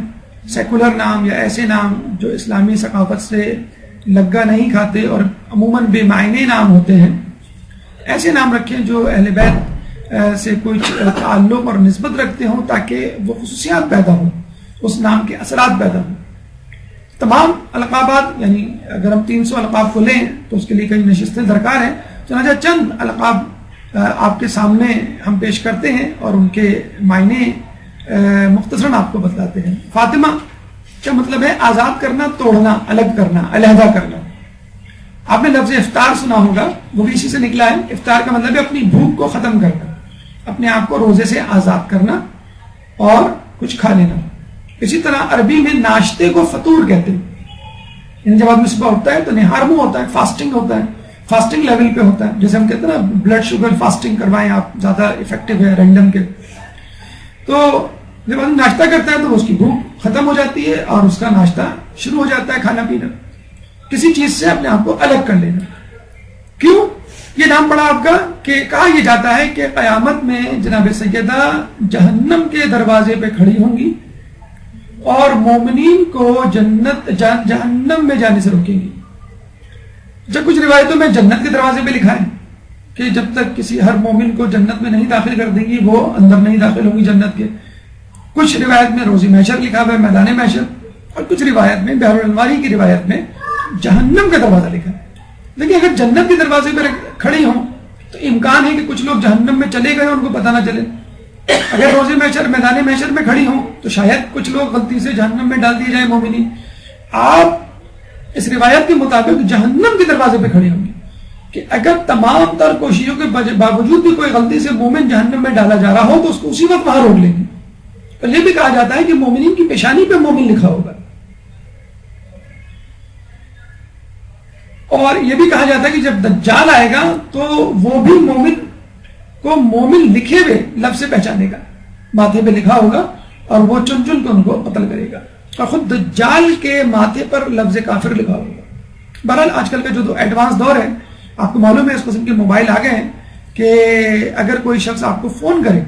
سیکولر نام یا ایسے نام جو اسلامی ثقافت سے لگا نہیں کھاتے اور عموماً بے معنی نام ہوتے ہیں، ایسے نام رکھیں جو اہل بیت سے کوئی تعلق اور نسبت رکھتے ہوں، تاکہ وہ خصوصیات پیدا ہوں، اس نام کے اثرات پیدا ہوں۔ تمام القابات، یعنی اگر ہم 300 القاب کو لیں تو اس کے لیے کئی نشستیں درکار ہیں، چنانچہ چند القاب آپ کے سامنے ہم پیش کرتے ہیں اور ان کے معنی مختصراً آپ کو بتلاتے ہیں۔ فاطمہ کا مطلب ہے آزاد کرنا، توڑنا، الگ کرنا، علیحدہ کرنا۔ آپ نے لفظ افطار سنا ہوگا، وہ بھی اسی سے نکلا ہے۔ افطار کا مطلب ہے اپنی بھوک کو ختم کرنا، اپنے آپ کو روزے سے آزاد کرنا اور کچھ کھا لینا۔ اسی طرح عربی میں ناشتے کو فطور کہتے ہیں، یعنی جب آدمی صبح اٹھتا ہے تو نہار منہ ہوتا ہے، فاسٹنگ ہوتا ہے، فاسٹنگ لیول پہ ہوتا ہے، جیسے ہم کہتے ہیں نا بلڈ شوگر فاسٹنگ کروائیں آپ، زیادہ افیکٹو ہے رینڈم کے۔ تو جب آدمی ناشتہ کرتا ہے تو اس کی بھوک ختم ہو جاتی ہے اور اس کا ناشتہ شروع ہو جاتا ہے، کھانا پینا، کسی چیز سے اپنے آپ کو الگ کر لینا۔ کیوں یہ نام پڑا آپ کا؟ کہ کہا یہ جاتا ہے کہ قیامت میں جناب سیدہ جہنم کے دروازے پہ کھڑی ہوں گی اور مومنین کو جہنم میں جانے سے روکیں گی۔ جب کچھ روایتوں میں جنت کے دروازے پہ لکھا ہے کہ جب تک کسی ہر مومن کو جنت میں نہیں داخل کر دیں گی وہ اندر نہیں داخل ہوں گی جنت کے۔ کچھ روایت میں روزی محشر لکھا ہوا ہے، میدان محشر، اور کچھ روایت میں بحر الانواری کی روایت میں جہنم کا دروازہ لکھا ہے۔ لیکن اگر جنت کے دروازے پر کھڑی ہوں تو امکان ہے کہ کچھ لوگ جہنم میں چلے گئے ان کو پتہ نہ چلے، اگر روز محشر میدان محشر میں کھڑی ہوں تو شاید کچھ لوگ غلطی سے جہنم میں ڈال دیے جائیں مومنین. آپ اس روایت کے مطابق جہنم کے دروازے پہ کھڑی ہوں گی کہ اگر تمام تر کوششوں کے باوجود بھی کوئی غلطی سے مومن جہنم میں ڈالا جا رہا ہو تو اس کو اسی وقت وہاں روک لیں گے. اور یہ بھی کہا جاتا ہے کہ مومنین کی پیشانی پہ مومن لکھا ہوگا. اور یہ بھی کہا جاتا ہے کہ جب دجال آئے گا تو وہ بھی مومن کو مومن لکھے ہوئے لفظ سے پہچانے گا, ماتھے پہ لکھا ہوگا اور وہ چن چن کے ان کو قتل کرے گا. اور خود دجال کے ماتھے پر لفظ کافر لکھا ہوگا. بہرحال آج کل کا جو ایڈوانس دور ہے, آپ کو معلوم ہے اس قسم کے موبائل آ گئے ہیں کہ اگر کوئی شخص آپ کو فون کرے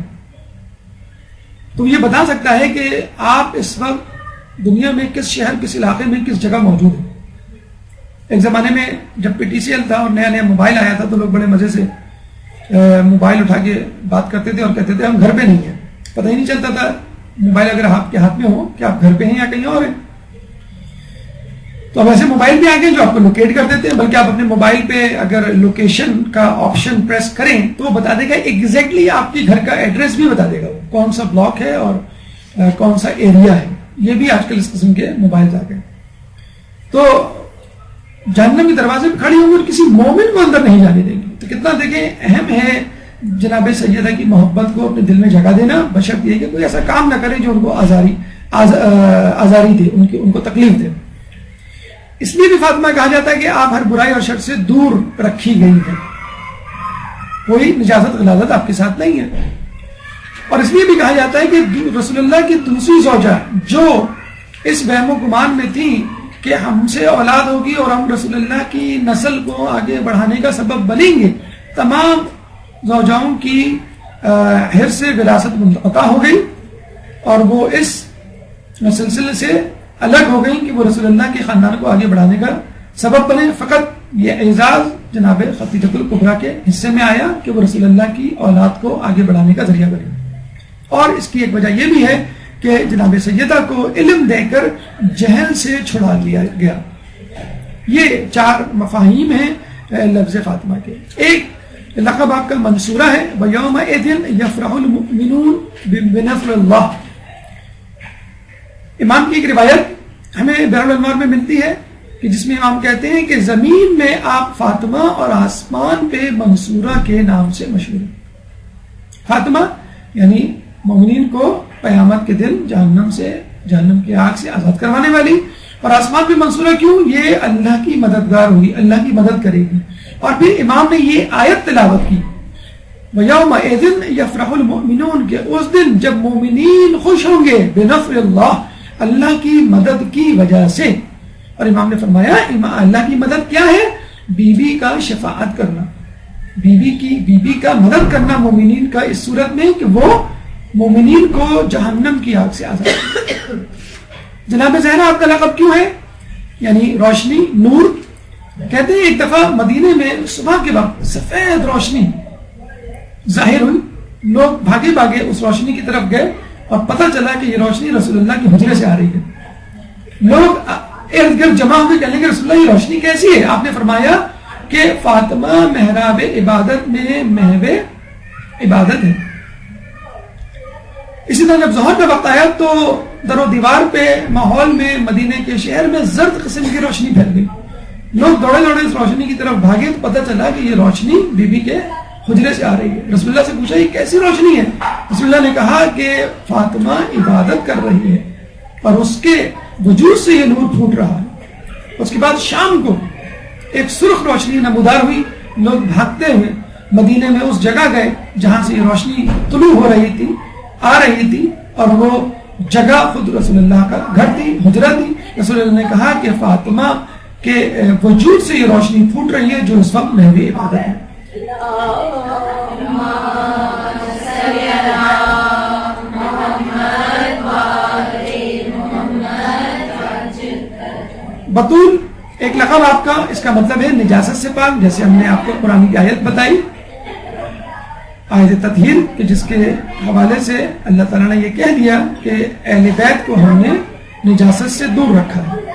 تو یہ بتا سکتا ہے کہ آپ اس وقت دنیا میں کس شہر, کس علاقے میں, کس جگہ موجود ہیں. ایک زمانے میں جب PTCL تھا اور نیا نیا موبائل آیا تھا تو لوگ بڑے مزے سے موبائل اٹھا کے بات کرتے تھے اور کہتے تھے ہم گھر پہ نہیں ہیں. پتہ ہی نہیں چلتا تھا موبائل اگر آپ کے ہاتھ میں ہو کہ آپ گھر پہ ہیں یا کہیں اور ہیں. تو اب ایسے موبائل بھی آ گئے جو آپ کو لوکیٹ کر دیتے ہیں, بلکہ آپ اپنے موبائل پہ اگر لوکیشن کا آپشن پریس کریں تو وہ بتا دے گا ایگزیکٹلی آپ کے گھر کا ایڈریس بھی بتا دے گا, کون سا بلاک ہے اور کون سا ایریا ہے. یہ بھی آج کل اس قسم کے موبائل آ گئے. تو جہنم کے دروازے پہ کھڑی ہوں گی اور کسی مومن کو اندر نہیں جانے دیں گی. تو کتنا دیکھیں اہم ہے جناب سیدہ کی محبت کو اپنے دل میں جگہ دینا, بشرط یہ کہ کوئی ایسا کام نہ کرے جو ان کو آزاری دے, ان کو تکلیف دے. اس لیے بھی فاطمہ کہا جاتا ہے کہ آپ ہر برائی اور شر سے دور رکھی گئی ہیں, کوئی نجاست غلاظت آپ کے ساتھ نہیں ہے. اور اس لیے بھی کہا جاتا ہے کہ رسول اللہ کی دوسری زوجہ جو اس وہم و گمان میں تھی کہ ہم سے اولاد ہوگی اور ہم رسول اللہ کی نسل کو آگے بڑھانے کا سبب بنیں گے, تمام زوجاؤں کی حرص سے وراثت منقطع ہو گئی اور وہ اس سلسلے سے الگ ہو گئی کہ وہ رسول اللہ کے خاندان کو آگے بڑھانے کا سبب بنے. فقط یہ اعزاز جناب خدیجہ الکبریٰ کے حصے میں آیا کہ وہ رسول اللہ کی اولاد کو آگے بڑھانے کا ذریعہ بنے. اور اس کی ایک وجہ یہ بھی ہے کہ جناب سیدہ کو علم دے کر جہل سے چھڑا لیا گیا. یہ 4 مفاہیم ہیں لفظ فاطمہ کے. ایک لقب آپ کا منصورہ ہے, وَيَوْمَئِذٍ يَفْرَحُ الْمُؤْمِنُونَ بِنَصْرِ اللَّهِ. امام کی ایک روایت ہمیں بحر الانوار میں ملتی ہے کہ جس میں امام کہتے ہیں کہ زمین میں آپ فاطمہ اور آسمان پہ منصورہ کے نام سے مشہور ہیں. فاطمہ یعنی مومنین کو قیامت کے دن جہنم کی آگ سے آزاد کروانے والی, اور آسمان پہ منصورہ کیوں؟ یہ اللہ کی مددگار ہوگی, اللہ کی مدد کرے گی. اور پھر امام نے یہ آیت تلاوت کی, وَيَوْمَئِذٍ يَفْرَحُ الْمُؤْمِنُونَ, کہ اس دن جب مومنین خوش ہوں گے بِنَصْرِ اللَّهِ, اللہ کی مدد کی وجہ سے. اور امام نے فرمایا اللہ کی مدد کیا ہے؟ بیوی کا شفاعت کرنا, بیوی کا مدد کرنا مومنین کا اس صورت میں کہ وہ مومنین کو جہنم کی آگ سے آزاد. جناب زہرا آپ کا لقب کیوں ہے؟ یعنی روشنی, نور. کہتے ہیں ایک دفعہ مدینے میں صبح کے وقت سفید روشنی ظاہر ہوئی, لوگ بھاگے بھاگے اس روشنی کی طرف گئے اور پتہ چلا کہ یہ روشنی رسول اللہ کے حجرے سے آ رہی ہے. لوگ ارد گرد جمع ہو کے کہنے لگے رسول اللہ یہ روشنی کیسی ہے؟ آپ نے فرمایا کہ فاطمہ محراب عبادت میں محو عبادت ہے. اسی طرح جب ظہر کا وقت آیا تو در و دیوار پہ ماحول میں مدینے کے شہر میں زرد قسم کی روشنی پھیل گئی. لوگ دوڑے دوڑے اس روشنی کی طرف بھاگے تو پتہ چلا کہ یہ روشنی بیوی کے حجرے سے آ رہی ہے. رسول اللہ سے پوچھا یہ کیسی روشنی ہے؟ رسول اللہ نے کہا کہ فاطمہ عبادت کر رہی ہے اور اس کے وجود سے یہ نور پھوٹ رہا ہے. اس کے بعد شام کو ایک سرخ روشنی نمودار ہوئی, لوگ بھاگتے ہوئے مدینے میں اس جگہ گئے جہاں سے یہ روشنی طلوع ہو رہی تھی, آ رہی تھی, اور وہ جگہ خود رسول اللہ کا گھر تھی, حجرہ تھی. رسول اللہ نے کہا کہ فاطمہ کے وجود سے یہ روشنی پھوٹ رہی ہے جو اس وقت محو عبادت ہے. بطول ایک لقب آپ کا, اس کا مطلب ہے نجاست سے پاک, جیسے ہم نے آپ کو قرآن کی آیت بتائی, آیت تطہیر, کہ جس کے حوالے سے اللہ تعالیٰ نے یہ کہہ دیا کہ اہل بیت کو ہم نے نجاست سے دور رکھا ہے.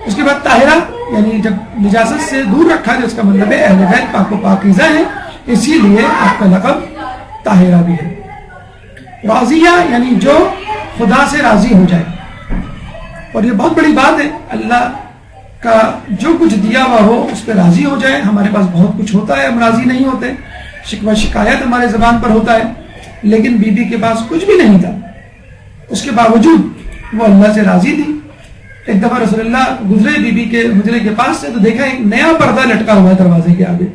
اس کے بعد طاہرہ, یعنی جب نجاست سے دور رکھا ہے اس کا مطلب ہے اہل بیت پاک و پاکیزہ ہیں, اسی لیے آپ کا لقب طاہرہ بھی ہے. راضیہ یعنی جو خدا سے راضی ہو جائے. اور یہ بہت بڑی بات ہے, اللہ کا جو کچھ دیا ہوا ہو اس پہ راضی ہو جائے. ہمارے پاس بہت کچھ ہوتا ہے, ہم راضی نہیں ہوتے, شکوہ شکایت ہمارے زبان پر ہوتا ہے, لیکن بی بی کے پاس کچھ بھی نہیں تھا, اس کے باوجود وہ اللہ سے راضی تھی. ایک دفعہ رسول اللہ گزرے بی بی کے حجرے کے پاس سے, تو دیکھا ایک نیا پردہ لٹکا ہوا ہے دروازے کے آگے.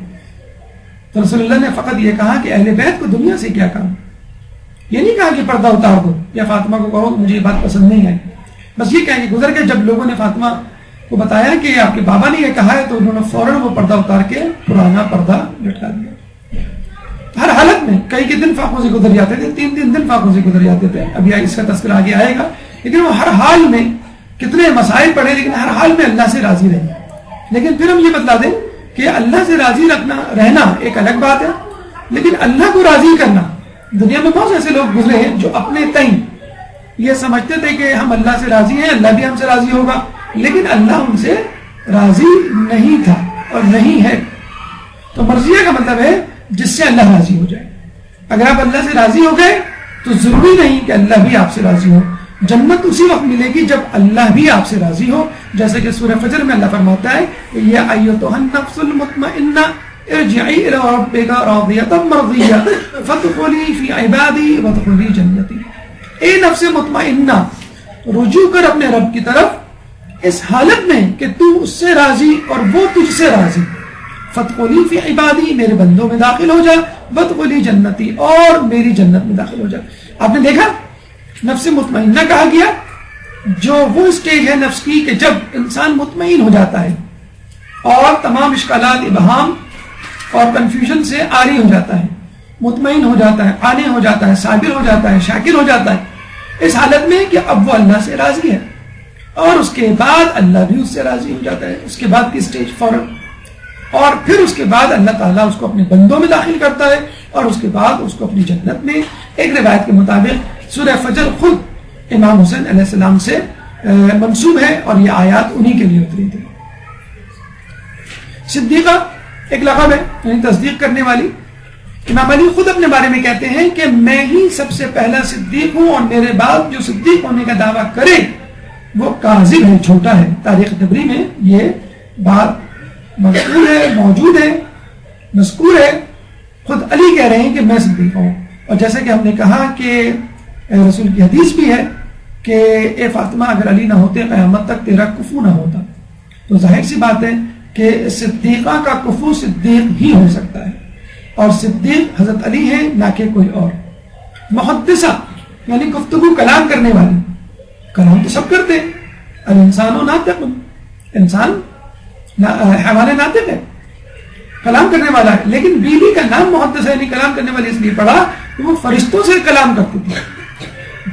تو رسول اللہ نے فقط یہ کہا کہ اہل بیت کو دنیا سے کیا کام. یہ نہیں کہا کہ پردہ اتار دو یا فاطمہ کو کہو کہ مجھے یہ بات پسند نہیں آئی, بس یہ کہیں کہ گزر کے جب لوگوں نے فاطمہ کو بتایا کہ آپ کے بابا نے یہ کہا ہے, تو انہوں نے فوراً وہ پردہ اتار کے پرانا پردہ لٹکا دیا. ہر حالت میں کئی دن فاقوں سے گزر جاتے تھے, 3 دن فاقوں سے گزر جاتے تھے, ابھی اس کا تذکرہ آگے آئے گا, لیکن وہ ہر حال میں کتنے مسائل پڑے, لیکن ہر حال میں اللہ سے راضی رہے. لیکن پھر ہم یہ بتلا دیں کہ اللہ سے راضی رہنا ایک الگ بات ہے, لیکن اللہ کو راضی کرنا, دنیا میں بہت سے ایسے لوگ گزرے ہیں جو اپنے تئیں یہ سمجھتے تھے کہ ہم اللہ سے راضی ہیں, اللہ بھی ہم سے راضی ہوگا, لیکن اللہ ان سے راضی نہیں تھا اور نہیں ہے. تو مرضیہ کا مطلب ہے جس سے اللہ راضی ہو جائے. اگر آپ اللہ سے راضی ہو گئے تو ضروری نہیں کہ اللہ بھی آپ سے راضی ہو. جنت اسی وقت ملے گی جب اللہ بھی آپ سے راضی ہو, جیسے کہ سورہ فجر میں اللہ فرماتا ہے یا ایتھا النفس المطمئنہ ارجعی الی ربک راضیۃ مرضیہ فادخلی فی عبادی وادخلی جنتی. اے نفس مطمئنہ, رجوع کر اپنے رب کی طرف اس حالت میں کہ تو اس سے راضی اور وہ تجھ سے راضی. فادخلی فی عبادی, میرے بندوں میں داخل ہو جا, وادخلی جنتی, اور میری جنت میں داخل ہو جا. آپ نے دیکھا نفس مطمئنہ کہا گیا, جو وہ اسٹیج ہے نفس کی کہ جب انسان مطمئن ہو جاتا ہے اور تمام اشکالات ابہام اور کنفیوژن سے عاری ہو جاتا ہے, مطمئن ہو جاتا ہے, قانع ہو جاتا ہے, صابر ہو جاتا ہے, شاکر ہو جاتا ہے, اس حالت میں کہ اب وہ اللہ سے راضی ہے, اور اس کے بعد اللہ بھی اس سے راضی ہو جاتا ہے. اس کے بعد کی اسٹیج فوراً, اور پھر اس کے بعد اللہ تعالیٰ اس کو اپنے بندوں میں داخل کرتا ہے, اور اس کے بعد اس کو اپنی جنت میں. ایک روایت کے مطابق سورہ فجر خود امام حسین علیہ السلام سے منسوب ہے, اور یہ آیات انہی کے لیے اتری تھی. صدیقہ ایک لقب ہے, یعنی تصدیق کرنے والی. امام علی خود اپنے بارے میں کہتے ہیں کہ میں ہی سب سے پہلا صدیق ہوں, اور میرے بعد جو صدیق ہونے کا دعویٰ کرے وہ کاذب ہے, جھوٹا ہے. تاریخ طبری میں یہ بات مذکور ہے, موجود ہے, مذکور ہے. خود علی کہہ رہے ہیں کہ میں صدیق ہوں. اور جیسا کہ ہم نے کہا کہ رسول کی حدیث بھی ہے کہ اے فاطمہ, اگر علی نہ ہوتے قیامت تک تیرا کفو نہ ہوتا. تو ظاہر سی بات ہے کہ صدیقہ کا کفو صدیق ہی ہو سکتا ہے, اور صدیق حضرت علی ہے, نہ کہ کوئی اور. محدثہ یعنی گفتگو کلام کرنے والی, کلام تو سب کرتے ہیں. الانسان و ناطق, انسان حیوان ناطق ہے, کلام کرنے والا ہے. لیکن بیوی کا نام محدثہ یعنی کلام کرنے والی اس لیے پڑھا کہ وہ فرشتوں سے کلام کرتی تھی,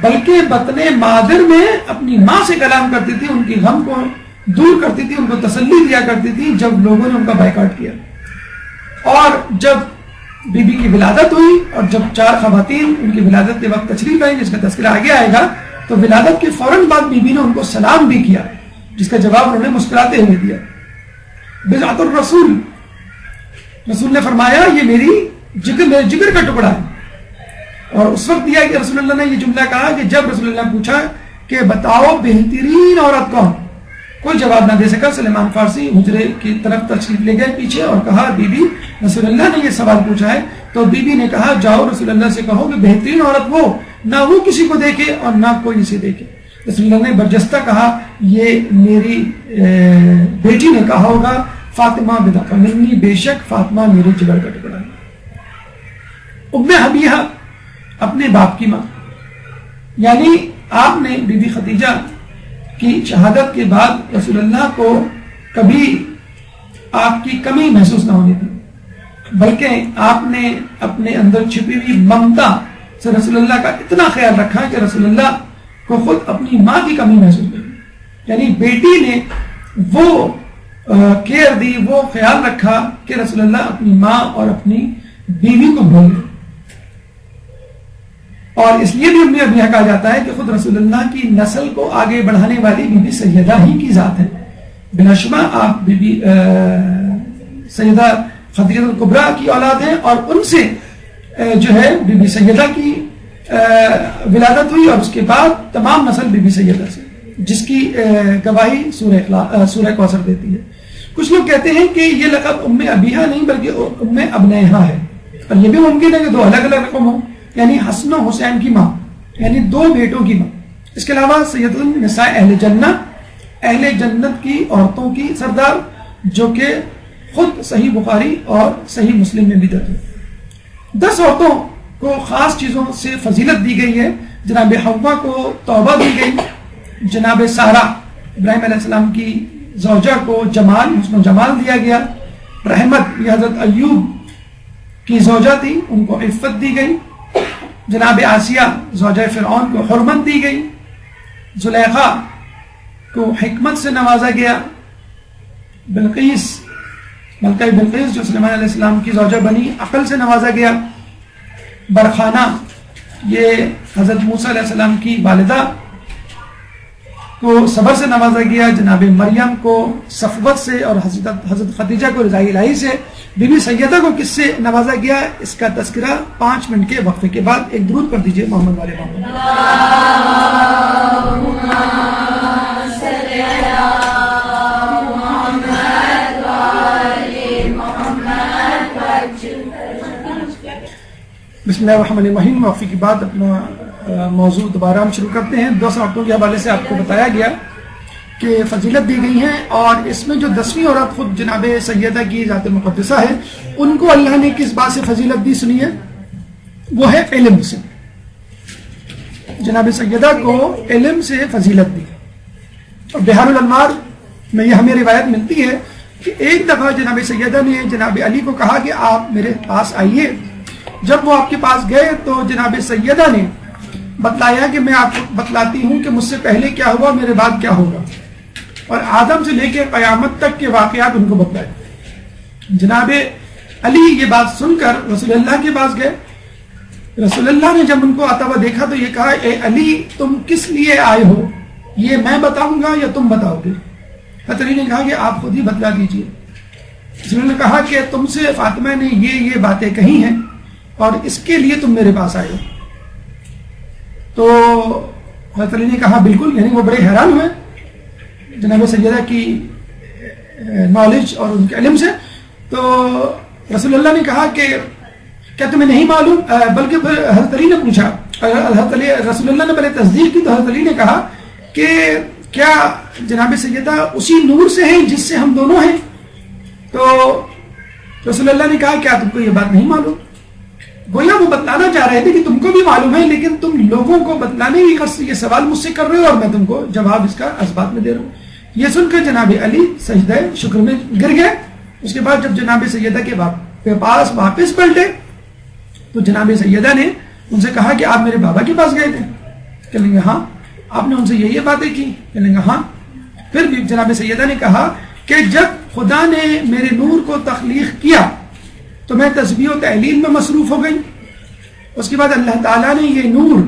بلکہ بطن مادر میں اپنی ماں سے کلام کرتی تھی, ان کی غم کو دور کرتی تھی, ان کو تسلی دیا کرتی تھی جب لوگوں نے ان کا بائیکاٹ کیا. اور جب بی بی کی ولادت ہوئی, اور جب 4 خواتین ان کی ولادت کے وقت تشریف آئی, جس کا تذکرہ آگے آئے گا, تو ولادت کے فوراً بعد بی بی نے ان کو سلام بھی کیا, جس کا جواب انہوں نے مسکراتے ہوئے دیا. بضعۃ الرسول, رسول نے فرمایا یہ میرے جگر کا ٹکڑا ہے. اور اس وقت دیا کہ رسول اللہ نے یہ جملہ کہا کہ جب رسول اللہ نے پوچھا کہ بتاؤ بہترین عورت کون, کوئی جواب نہ دے سکا. سلیمان فارسی حجرے کی طرف تشریف لے گئے پیچھے, اور کہا بی بی رسول اللہ نے یہ سوال پوچھا ہے. تو بی بی نے کہا جاؤ رسول اللہ سے کہو کہ بہترین عورت وہ, نہ وہ کسی کو دیکھے اور نہ کوئی اسے دیکھے. رسول اللہ نے برجستہ کہا یہ میری بیٹی نے کہا ہوگا فاطمہ بضعۃ منی, بے شک فاطمہ میرے جگر کا ٹکڑا ہے. ام حبیہ اپنے باپ کی ماں, یعنی آپ نے بی بی خدیجہ کی شہادت کے بعد رسول اللہ کو کبھی آپ کی کمی محسوس نہ ہونے دی, بلکہ آپ نے اپنے اندر چھپی ہوئی ممتا سے رسول اللہ کا اتنا خیال رکھا کہ رسول اللہ کو خود اپنی ماں کی کمی محسوس نہیں. یعنی بیٹی نے وہ کیئر دی, وہ خیال رکھا کہ رسول اللہ اپنی ماں اور اپنی بیوی کو بھول گئے. اور اس لیے بھی ابن ابیہ کہا جاتا ہے کہ خود رسول اللہ کی نسل کو آگے بڑھانے والی بی بی سیدہ ہی کی ذات ہے. بلا شبہ آپ بی بی سیدہ خدیجہ الکبریٰ کی اولاد ہیں, اور ان سے جو ہے بی بی سیدہ کی ولادت ہوئی اور اس کے بعد تمام نسل بی بی سیدہ سے، جس کی گواہی سورہ کوثر دیتی ہے۔ کچھ لوگ کہتے ہیں کہ یہ لقب ام ابیہا نہیں بلکہ ام ابنیہا ہے، اور یہ بھی ممکن ہے کہ دو الگ الگ رقم ہوں، یعنی حسن و حسین کی ماں، یعنی دو بیٹوں کی ماں۔ اس کے علاوہ سید النساء اہل جنہ، اہل جنت کی عورتوں کی سردار، جو کہ خود صحیح بخاری اور صحیح مسلم میں بھی درج ہے۔ 10 عورتوں کو خاص چیزوں سے فضیلت دی گئی ہے۔ جناب حوا کو توبہ دی گئی، جناب سارہ ابراہیم علیہ السلام کی زوجہ کو جمال، حسن و جمال دیا گیا۔ رحمت یہ حضرت ایوب کی زوجہ تھی، ان کو عفت دی گئی۔ جناب آسیہ زوجہ فرعون کو حرمت دی گئی۔ زلیخا کو حکمت سے نوازا گیا۔ بلقیس، ملکہ بلقیس جو سلیمان علیہ السلام کی زوجہ بنی، عقل سے نوازا گیا۔ برخانہ یہ حضرت موسیٰ علیہ السلام کی والدہ کو صبر سے نوازا گیا۔ جناب مریم کو صفوت سے، اور حضرت خدیجہ کو رضائی الہی سے۔ بی بی سیدہ کو کس سے نوازا گیا، اس کا تذکرہ 5 منٹ کے وقفے کے بعد ایک درود پڑھ دیجئے محمد والے محمد۔ بسم اللہ الرحمن الرحیم۔ وقفے کے بعد اپنا موضوع دوبارہ ہم شروع کرتے ہیں۔ 10 عورتوں کے حوالے سے آپ کو بتایا گیا کہ فضیلت دی گئی ہے، اور اس میں جو 10ویں عورت خود جناب سیدہ کی ذات مقدسہ ہے، ان کو اللہ نے کس بات سے فضیلت دی سنیے، وہ ہے علم سے۔ جناب سیدہ کو علم سے فضیلت دی، اور بحار الانوار میں یہ ہمیں روایت ملتی ہے کہ ایک دفعہ جناب سیدہ نے جناب علی کو کہا کہ آپ میرے پاس آئیے۔ جب وہ آپ کے پاس گئے تو جناب سیدہ نے بتلایا کہ میں آپ کو بتلاتی ہوں کہ مجھ سے پہلے کیا ہوا، میرے بعد کیا ہوگا، اور آدم سے لے کے قیامت تک کے واقعات ان کو بتلائے۔ جناب علی یہ بات سن کر رسول اللہ کے پاس گئے۔ رسول اللہ نے جب ان کو آتا ہوا دیکھا تو یہ کہا، اے علی تم کس لیے آئے ہو، یہ میں بتاؤں گا یا تم بتاؤ گے؟ حضرت علی نے کہا کہ آپ خود ہی بتلا دیجیے۔ رسول اللہ نے کہا کہ تم سے فاطمہ نے یہ باتیں کہی ہیں اور اس کے لیے تم میرے پاس آئے ہو۔ تو حضرت علی نے کہا بالکل، یعنی وہ بڑے حیران ہوئے جناب سیدہ کی نالج اور ان کے علم سے۔ تو رسول اللہ نے کہا کہ کیا تمہیں نہیں معلوم، بلکہ پھر حضرت علی نے پوچھا، رسول اللہ نے پہلے تصدیق کی تو حضرت علی نے کہا کہ کیا جناب سیدہ اسی نور سے ہیں جس سے ہم دونوں ہیں؟ تو رسول اللہ نے کہا کیا تم کو یہ بات نہیں معلوم؟ گویا وہ بتلانا چاہ رہے تھے کہ تم کو بھی معلوم ہے، لیکن تم لوگوں کو بتلانے کی غرض سے یہ سوال مجھ سے کر رہے ہو اور میں تم کو جواب اس کا اسبات میں دے رہا ہوں۔ یہ سن کر جناب علی سجدہ شکر میں گر گئے۔ اس کے بعد جب جناب سیدہ کے پاس واپس پلٹے تو جناب سیدہ نے ان سے کہا کہ آپ میرے بابا کے پاس گئے تھے؟ کہنے لگے ہاں۔ آپ نے ان سے یہ باتیں کی؟ کہنے لگے ہاں۔ پھر بھی جناب سیدہ نے کہا کہ جب خدا نے میرے نور کو تخلیق کیا تو میں تسبیح و تحلیل میں مصروف ہو گئی۔ اس کے بعد اللہ تعالیٰ نے یہ نور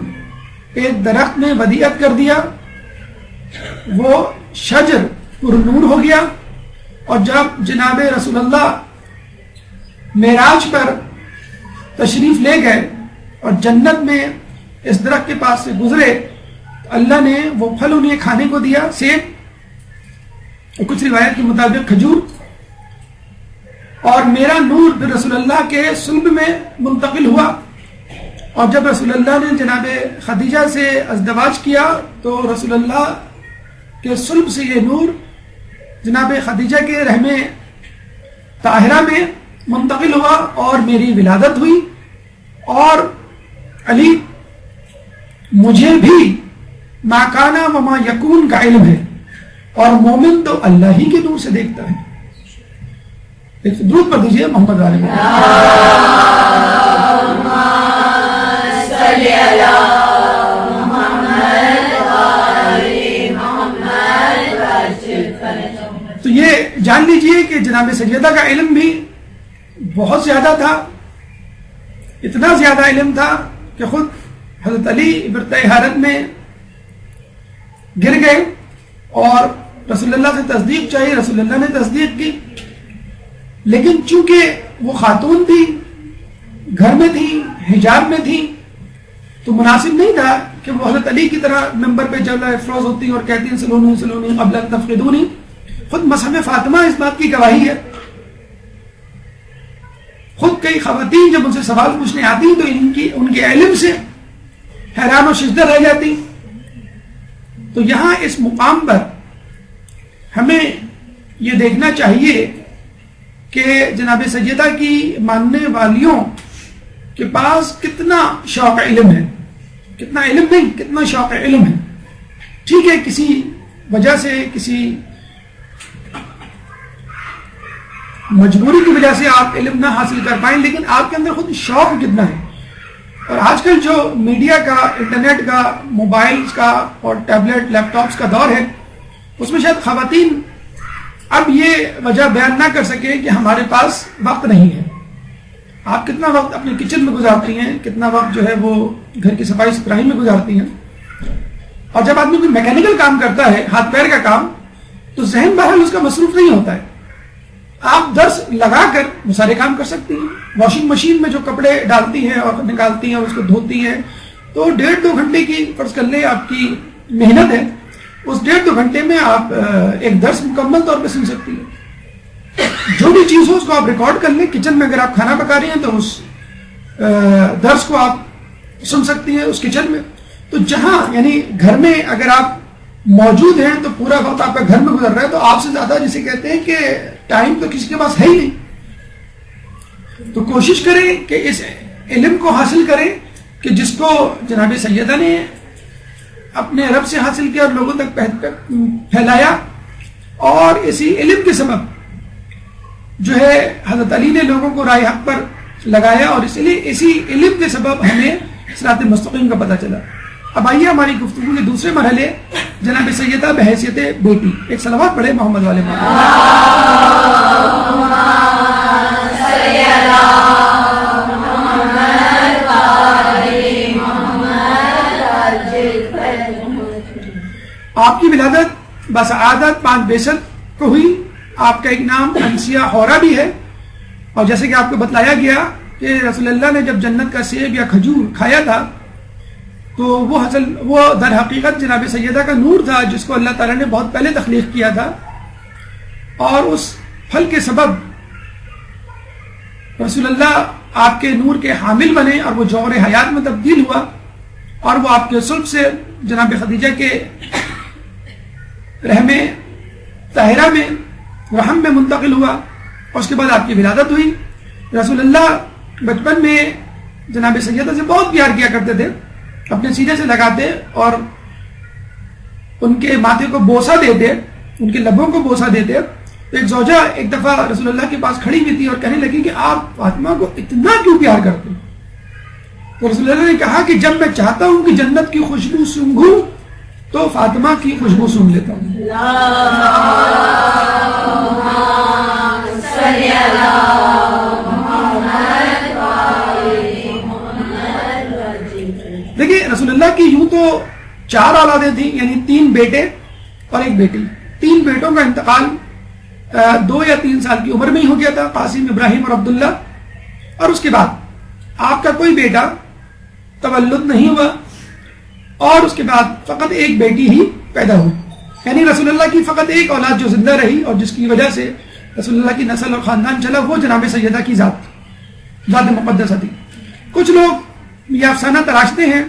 ایک درخت میں ودیعت کر دیا، وہ شجر پر نور ہو گیا، اور جب جناب رسول اللہ معراج پر تشریف لے گئے اور جنت میں اس درخت کے پاس سے گزرے، اللہ نے وہ پھل انہیں کھانے کو دیا، سیب، اور کچھ روایت کے مطابق کھجور، اور میرا نور پھر رسول اللہ کے صلب میں منتقل ہوا۔ اور جب رسول اللہ نے جناب خدیجہ سے ازدواج کیا تو رسول اللہ کے صلب سے یہ نور جناب خدیجہ کے رحم طاہرہ میں منتقل ہوا اور میری ولادت ہوئی۔ اور علی مجھے بھی ما کانا و ما یکون کا علم ہے، اور مومن تو اللہ ہی کے نور سے دیکھتا ہے۔ ایک درود پڑھ دیجئے محمد علیہ تو یہ جان لیجئے کہ جناب سیدہ کا علم بھی بہت زیادہ تھا، اتنا زیادہ علم تھا کہ خود حضرت علی برتہ حالت میں گر گئے اور رسول اللہ سے تصدیق چاہیے، رسول اللہ نے تصدیق کی، لیکن چونکہ وہ خاتون تھی، گھر میں تھی، حجاب میں تھی، تو مناسب نہیں تھا کہ وہ حضرت علی کی طرح ممبر پہ جب افروز ہوتی ہیں اور کہتی ہیں سلونی سلونی قبل ان تفقدونی. خود مصحف فاطمہ اس بات کی گواہی ہے. خود کئی خواتین جب ان سے سوال پوچھنے آتی تو ان کے علم سے حیران و ششدر رہ جاتی. تو یہاں اس مقام پر ہمیں یہ دیکھنا چاہیے کہ جناب سیدہ کی ماننے والیوں کے پاس کتنا شوق علم ہے, کتنا علم نہیں, کتنا شوق علم ہے. ٹھیک ہے, کسی وجہ سے, کسی مجبوری کی وجہ سے آپ علم نہ حاصل کر پائیں, لیکن آپ کے اندر خود شوق کتنا ہے. اور آج کل جو میڈیا کا, انٹرنیٹ کا, موبائلز کا اور ٹیبلٹ لیپ ٹاپس کا دور ہے, اس میں شاید خواتین اب یہ وجہ بیان نہ کر سکے کہ ہمارے پاس وقت نہیں ہے. آپ کتنا وقت اپنے کچن میں گزارتی ہیں, کتنا وقت جو ہے وہ گھر کی صفائی ستھرائی میں گزارتی ہیں. اور جب آدمی کوئی میکینیکل کام کرتا ہے, ہاتھ پیر کا کام, تو ذہن بہرحال اس کا مصروف نہیں ہوتا ہے. آپ درس لگا کر وہ سارے کام کر سکتی ہیں. واشنگ مشین میں جو کپڑے ڈالتی ہیں اور نکالتی ہیں اور اس کو دھوتی ہیں, تو 1.5-2 گھنٹے کی فرض کر لیں آپ کی محنت ہے, اس 1.5-2 گھنٹے میں آپ ایک درس مکمل طور پہ سن سکتی ہیں. جو بھی چیز ہو اس کو آپ ریکارڈ کر لیں. کچن میں اگر آپ کھانا پکا رہی ہیں تو اس درس کو آپ سن سکتی ہیں اس کچن میں. تو جہاں یعنی گھر میں اگر آپ موجود ہیں تو پورا وقت آپ کا گھر میں گزر رہا ہے, تو آپ سے زیادہ جسے کہتے ہیں کہ ٹائم تو کسی کے پاس ہے ہی نہیں. تو کوشش کریں کہ اس علم کو حاصل کریں کہ جس کو جناب سیدہ نے اپنے رب سے حاصل کیا اور لوگوں تک پھیلایا, اور اسی علم کے سبب جو ہے حضرت علی نے لوگوں کو راہ حق پر لگایا, اور اس لیے اسی علم کے سبب ہمیں صراط مستقیم کا پتہ چلا. اب آئیے ہماری گفتگو کے دوسرے مرحلے, جناب سیدہ بحیثیت بیٹی. ایک صلوات پڑھے محمد والے آپ کی ولادت بسعادت 5 کو ہوئی. آپ کا ایک نام انسیہ حورہ بھی ہے, اور جیسے کہ آپ کو بتلایا گیا کہ رسول اللہ نے جب جنت کا سیب یا کھجور کھایا تھا تو وہ در حقیقت جناب سیدہ کا نور تھا, جس کو اللہ تعالیٰ نے بہت پہلے تخلیق کیا تھا, اور اس پھل کے سبب رسول اللہ آپ کے نور کے حامل بنے اور وہ جوہر حیات میں تبدیل ہوا, اور وہ آپ کے صلب سے جناب خدیجہ کے رحم طاہرہ میں رحم میں منتقل ہوا, اور اس کے بعد آپ کی ولادت ہوئی. رسول اللہ بچپن میں جناب سیدہ سے بہت پیار کیا کرتے تھے, اپنے سینے سے لگاتے اور ان کے ماتھے کو بوسہ دیتے, ان کے لبوں کو بوسہ دیتے. ایک زوجہ ایک دفعہ رسول اللہ کے پاس کھڑی ہوئی تھی اور کہنے لگی کہ آپ فاطمہ کو اتنا کیوں پیار کرتے ہیں؟ تو رسول اللہ نے کہا کہ جب میں چاہتا ہوں کہ جنت کی خوشبو سونگھوں تو فاطمہ کی خوشبو سونگھ لیتا ہوں. دیکھیے رسول اللہ کی یوں تو 4 اولادیں تھیں, یعنی 3 بیٹے اور 1 بیٹی. 3 بیٹوں کا انتقال 2 یا 3 سال کی عمر میں ہی ہو گیا تھا, قاسم, ابراہیم اور عبداللہ. اور اس کے بعد آپ کا کوئی بیٹا تولد نہیں ہوا, اور اس کے بعد فقط 1 بیٹی ہی پیدا ہوئی. یعنی رسول اللہ کی فقط 1 اولاد جو زندہ رہی اور جس کی وجہ سے رسول اللہ کی نسل اور خاندان چلا, وہ جناب سیدہ کی ذات مقدسہ تھی. کچھ لوگ یہ افسانہ تراشتے ہیں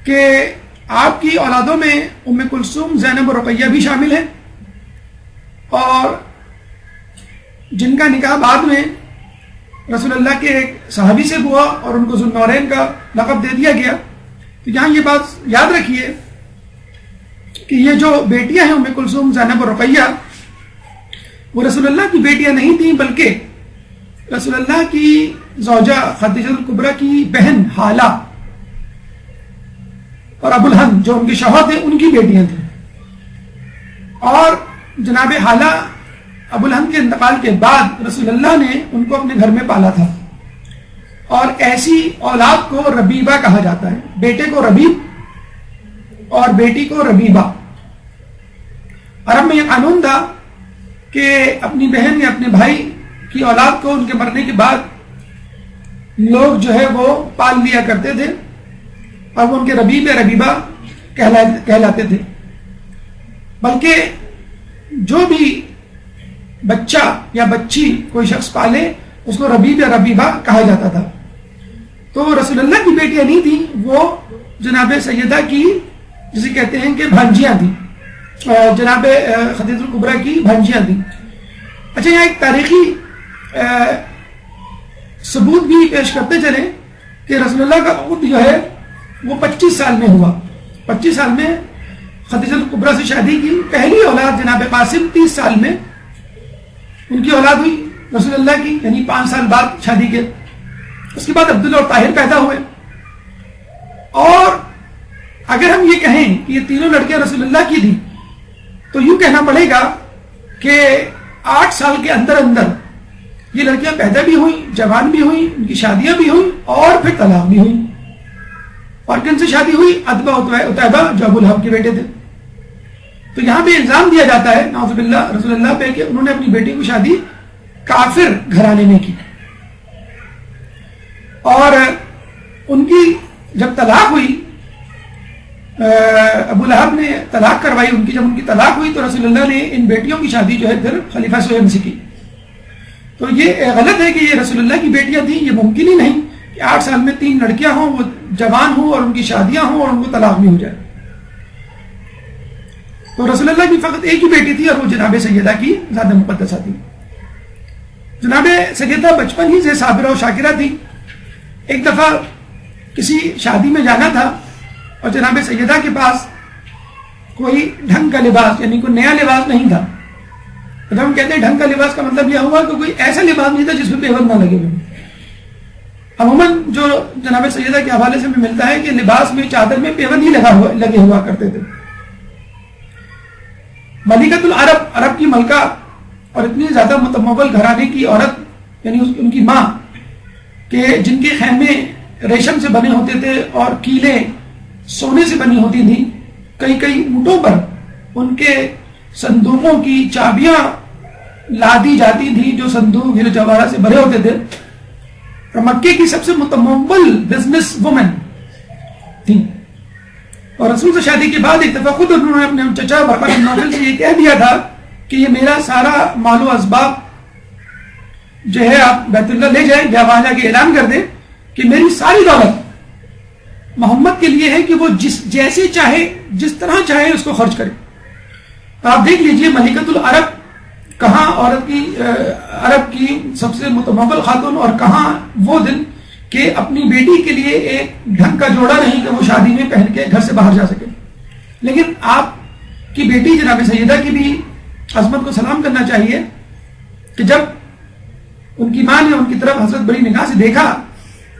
کہ آپ کی اولادوں میں ام کلثوم, زینب اور رقیہ بھی شامل ہیں, اور جن کا نکاح بعد میں رسول اللہ کے ایک صحابی سے ہوا اور ان کو ذوالنورین کا لقب دے دیا گیا. تو یہاں یہ بات یاد رکھیے کہ یہ جو بیٹیاں ہیں ام کلثوم, زینب اور رقیہ, وہ رسول اللہ کی بیٹیاں نہیں تھیں, بلکہ رسول اللہ کی زوجہ خدیجہ الکبریٰ کی بہن حالہ اور ابو الہند جو ان کے شوہر تھے ان کی بیٹیاں تھیں. اور جناب حالہ ابو الہند کے انتقال کے بعد رسول اللہ نے ان کو اپنے گھر میں پالا تھا, اور ایسی اولاد کو ربیبہ کہا جاتا ہے. بیٹے کو ربیب اور بیٹی کو ربیبہ. عرب میں یہ قانون تھا کہ اپنی بہن یا اپنے بھائی کی اولاد کو ان کے مرنے کے بعد لوگ جو ہے وہ پال لیا کرتے تھے اور وہ ان کے ربیب ربیبہ کہلاتے تھے. بلکہ جو بھی بچہ یا بچی کوئی شخص پالے اس کو ربیب یا ربیبہ کہا جاتا تھا. تو رسول اللہ کی بیٹیاں نہیں تھیں, وہ جناب سیدہ کی جسے کہتے ہیں کہ بھانجیاں تھیں, جناب خدیجہ الکبریٰ کی بھانجیاں تھیں. اچھا, یہاں ایک تاریخی ثبوت بھی پیش کرتے چلیں کہ رسول اللہ کا عہد جو ہے وہ 25 سال میں ہوا. 25 سال میں خدیجہ الکبریٰ سے شادی کی. پہلی اولاد جناب قاسم 30 سال میں ان کی اولاد ہوئی رسول اللہ کی, یعنی 5 سال بعد شادی کے. اس کے بعد عبداللہ اور طاہر پیدا ہوئے. اور اگر ہم یہ کہیں کہ یہ تینوں لڑکیاں رسول اللہ کی تھیں تو یوں کہنا پڑے گا کہ 8 سال کے اندر اندر یہ لڑکیاں پیدا بھی ہوئیں, جوان بھی ہوئیں, ان کی شادیاں بھی ہوئیں اور پھر طلاق بھی ہوئی. اور کن سے شادی ہوئی؟ عتبہ عتیبہ جو ابو لہب کے بیٹے تھے. تو یہاں پہ الزام دیا جاتا ہے نعوذ باللہ رسول اللہ پہ کہ انہوں نے اپنی بیٹی کی شادی کافر گھرانے میں کی. اور ان کی جب طلاق ہوئی, ابو لہب نے طلاق کروائی ان کی. جب ان کی طلاق ہوئی تو رسول اللہ نے ان بیٹیوں کی شادی جو ہے پھر خلیفہ سہیل سے کی. تو یہ غلط ہے کہ یہ رسول اللہ کی بیٹیاں تھیں. یہ ممکن ہی نہیں کہ 8 سال میں 3 لڑکیاں ہوں, وہ جوان ہوں اور ان کی شادیاں ہوں اور ان کو طلاق بھی ہو جائے. تو رسول اللہ کی فقط ایک ہی بیٹی تھی اور وہ جناب سیدہ کی زیادہ مقدسہ تھی. جناب سیدہ بچپن ہی سے صابرہ و شاکرہ تھی. ایک دفعہ کسی شادی میں جانا تھا اور جناب سیدہ کے پاس کوئی ڈھنگ کا لباس یعنی کوئی نیا لباس نہیں تھا. جب ہم کہتے ہیں ڈھنگ کا لباس کا مطلب یہ ہوا کہ کوئی ایسا لباس نہیں تھا جس میں پیون نہ لگے ہوئے. عموماً جو جناب سیدہ کے حوالے سے ہمیں ملتا ہے کہ لباس میں چادر میں پیون ہی لگے ہوا کرتے تھے. ملکۃ العرب, عرب کی ملکہ اور اتنی زیادہ متمول گھرانے کی عورت یعنی ان کی ماں کہ جن کے خیمے ریشم سے بنے ہوتے تھے اور کیلیں سونے سے بنی ہوتی تھیں. کئی کئی اونٹوں پر ان کے صندوقوں کی چابیاں لادی جاتی تھیں جو صندوق ہیرے جواہرات سے بھرے ہوتے تھے. اور مکے کی سب سے متمول بزنس وومن تھی. اور رسول سے شادی کے بعد ایک دفعہ خود انہوں نے اپنے چچا برقہ بن نوفل سے یہ کہہ دیا تھا کہ یہ میرا سارا مال و اسباب جو ہے آپ بیت اللہ لے جائیں, یا وہاں جا کے اعلان کر دیں کہ میری ساری دولت محمد کے لیے ہے کہ وہ جیسے چاہے جس طرح چاہے اس کو خرچ کرے. آپ دیکھ لیجئے ملکۃ العرب کہاں عرب کی سب سے متمول خاتون, اور کہاں وہ دن کہ اپنی بیٹی کے لیے ایک ڈھنگ کا جوڑا نہیں کہ وہ شادی میں پہن کے گھر سے باہر جا سکے. لیکن آپ کی بیٹی جناب سیدہ کی بھی عظمت کو سلام کرنا چاہیے کہ جب ان کی ماں نے ان کی طرف حضرت بڑی نگاہ سے دیکھا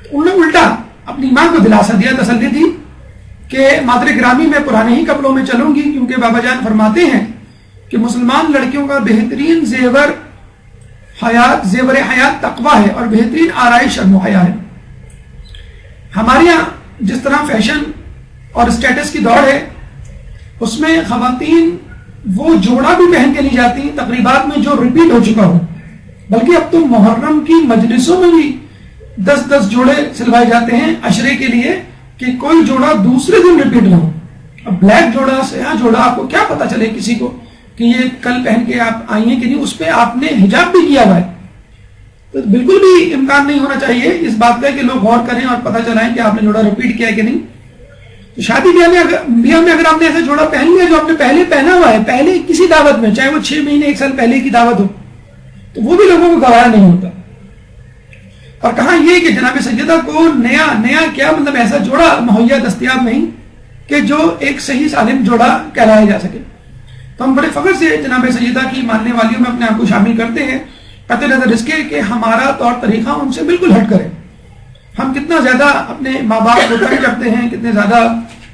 تو انہوں نے الٹا اپنی ماں کو دلاسا دیا, تسلی دی کہ مادر گرامی میں پرانے ہی کپڑوں میں چلوں گی, کیونکہ بابا جان فرماتے ہیں کہ مسلمان لڑکیوں کا بہترین زیور حیات تقویٰ ہے اور بہترین آرائش شرم و حیا ہے. ہمارے یہاں جس طرح فیشن اور اسٹیٹس کی دوڑ ہے اس میں خواتین وہ جوڑا بھی پہن کے لی جاتی ہیں تقریبات میں جو ریپیٹ ہو چکا ہو, بلکہ اب تو محرم کی مجلسوں میں بھی 10 جوڑے سلوائے جاتے ہیں عشرے کے لیے کہ کوئی جوڑا دوسرے دن ریپیٹ نہ ہو. اب بلیک جوڑا, سیاہ جوڑا, آپ کو کیا پتا چلے کسی کو کہ یہ کل پہن کے آپ آئی ہیں کہ نہیں, اس پہ آپ نے حجاب بھی کیا ہوا ہے. تو بالکل بھی امکان نہیں ہونا چاہیے اس بات کا کہ لوگ غور کریں اور پتہ چلائیں کہ آپ نے جوڑا ریپیٹ کیا ہے کہ نہیں. تو شادی بیاہ میں اگر آپ نے ایسا جوڑا پہن لیا جو آپ نے پہلے پہنا ہوا ہے, پہلے کسی دعوت میں, چاہے وہ 6 مہینے 1 سال پہلے کی دعوت ہو, تو وہ بھی لوگوں کو گوارا نہیں ہوتا. اور کہاں یہ کہ جناب سیدہ کو نیا کیا مطلب ایسا جوڑا مہیا دستیاب نہیں کہ جو ایک صحیح سالم جوڑا کہلایا جا سکے. تو ہم بڑے فخر سے جناب سیدہ کی ماننے والیوں میں اپنے آپ کو شامل کرتے ہیں, قطع نظر اس کے کہ ہمارا طور طریقہ ان سے بالکل ہٹ کرے. ہم کتنا زیادہ اپنے ماں باپ کو تنگ کرتے ہیں, کتنے زیادہ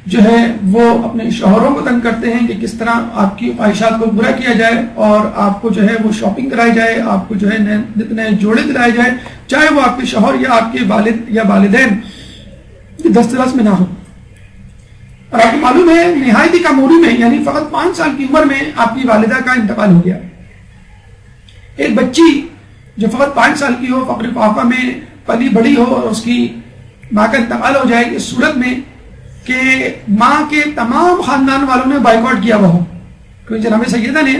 جو ہے وہ اپنے شوہروں کو تنگ کرتے ہیں کہ کس طرح آپ کی خواہشات کو پورا کیا جائے اور آپ کو جو ہے وہ شاپنگ کرائی جائے, آپ کو جو ہے نئے جوڑے دلائے جائے, چاہے وہ آپ کے شوہر یا آپ کے والد یا والدین دسترس میں نہ ہو. اور آپ کو معلوم ہے نہایت ہی کم عمری میں یعنی فقط 5 سال کی عمر میں آپ کی والدہ کا انتقال ہو گیا. ایک بچی جو فقط 5 سال کی ہو, فقر فاقہ میں پلی بڑی ہو اور اس کی ماں کا انتقال ہو جائے اس صورت میں کہ ماں کے تمام خاندان والوں نے بائیکاٹ کیا ہوا ہو. کیونکہ جناب سیدہ نے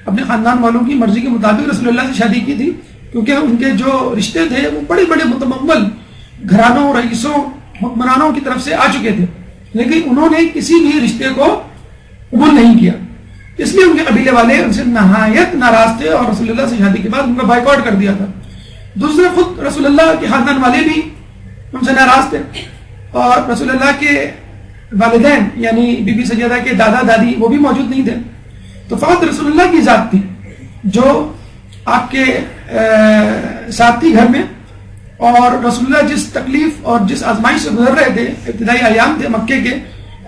اپنے خاندان والوں کی مرضی کے مطابق رسول اللہ سے شادی کی تھی، کیونکہ ان کے جو رشتے تھے وہ بڑے بڑے متمول گھرانوں، رئیسوں، حکمرانوں کی طرف سے آ چکے تھے، لیکن انہوں نے کسی بھی رشتے کو قبول نہیں کیا. اس لیے ان کے قبیلے والے ان سے نہایت ناراض تھے اور رسول اللہ سے شادی کے بعد ان کا بائیکاٹ کر دیا تھا. دوسرے خود رسول اللہ کے خاندان والے بھی ان سے ناراض تھے، اور رسول اللہ کے والدین یعنی بی بی سیدہ کے دادا دادی وہ بھی موجود نہیں تھے. تو فقط رسول اللہ کی ذات تھی جو آپ کے ساتھ تھی گھر میں، اور رسول اللہ جس تکلیف اور جس آزمائش سے گزر رہے تھے، ابتدائی ایام تھے مکے کے،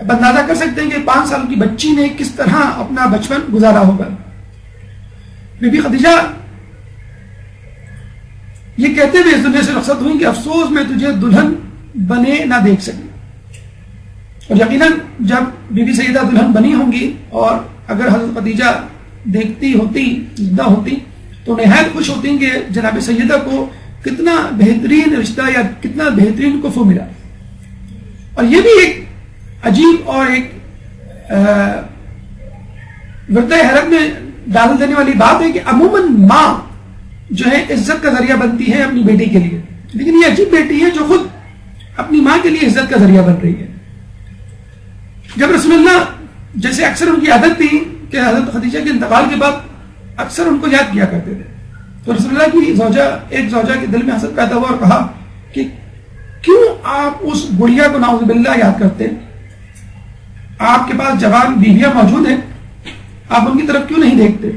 اب اندازہ کر سکتے ہیں کہ 5 سال کی بچی نے کس طرح اپنا بچپن گزارا ہوگا. بی بی خدیجہ یہ کہتے ہوئے اس دنیا سے رخصت ہوئی کہ افسوس میں تجھے دلہن بنے نہ دیکھ سکی. اور یقیناً جب بی بی سیدہ دلہن بنی ہوں گی اور اگر حضرت خدیجہ دیکھتی ہوتی، زندہ ہوتی، تو نہایت خوش ہوتی کہ جناب سیدہ کو کتنا بہترین رشتہ یا کتنا بہترین کفو ملا. اور یہ بھی ایک عجیب اور ایک ورطۂ حیرت میں ڈال دینے والی بات ہے کہ عموماً ماں جو ہے عزت کا ذریعہ بنتی ہے اپنی بیٹی کے لیے، لیکن یہ عجیب بیٹی ہے جو خود اپنی ماں کے لیے عزت کا ذریعہ بن رہی ہے. جب رسول اللہ جیسے اکثر ان کی عادت تھی کہ حضرت خدیجہ کے انتقال کے بعد اکثر ان کو یاد کیا کرتے تھے، تو رسول اللہ کی ایک زوجہ کے دل میں حسد پیدا ہوا اور کہا کہ کیوں آپ اس بڑھیا کو نعوذ باللہ یاد کرتے؟ آپ کے پاس جوان بیویاں موجود ہیں، آپ ان کی طرف کیوں نہیں دیکھتے؟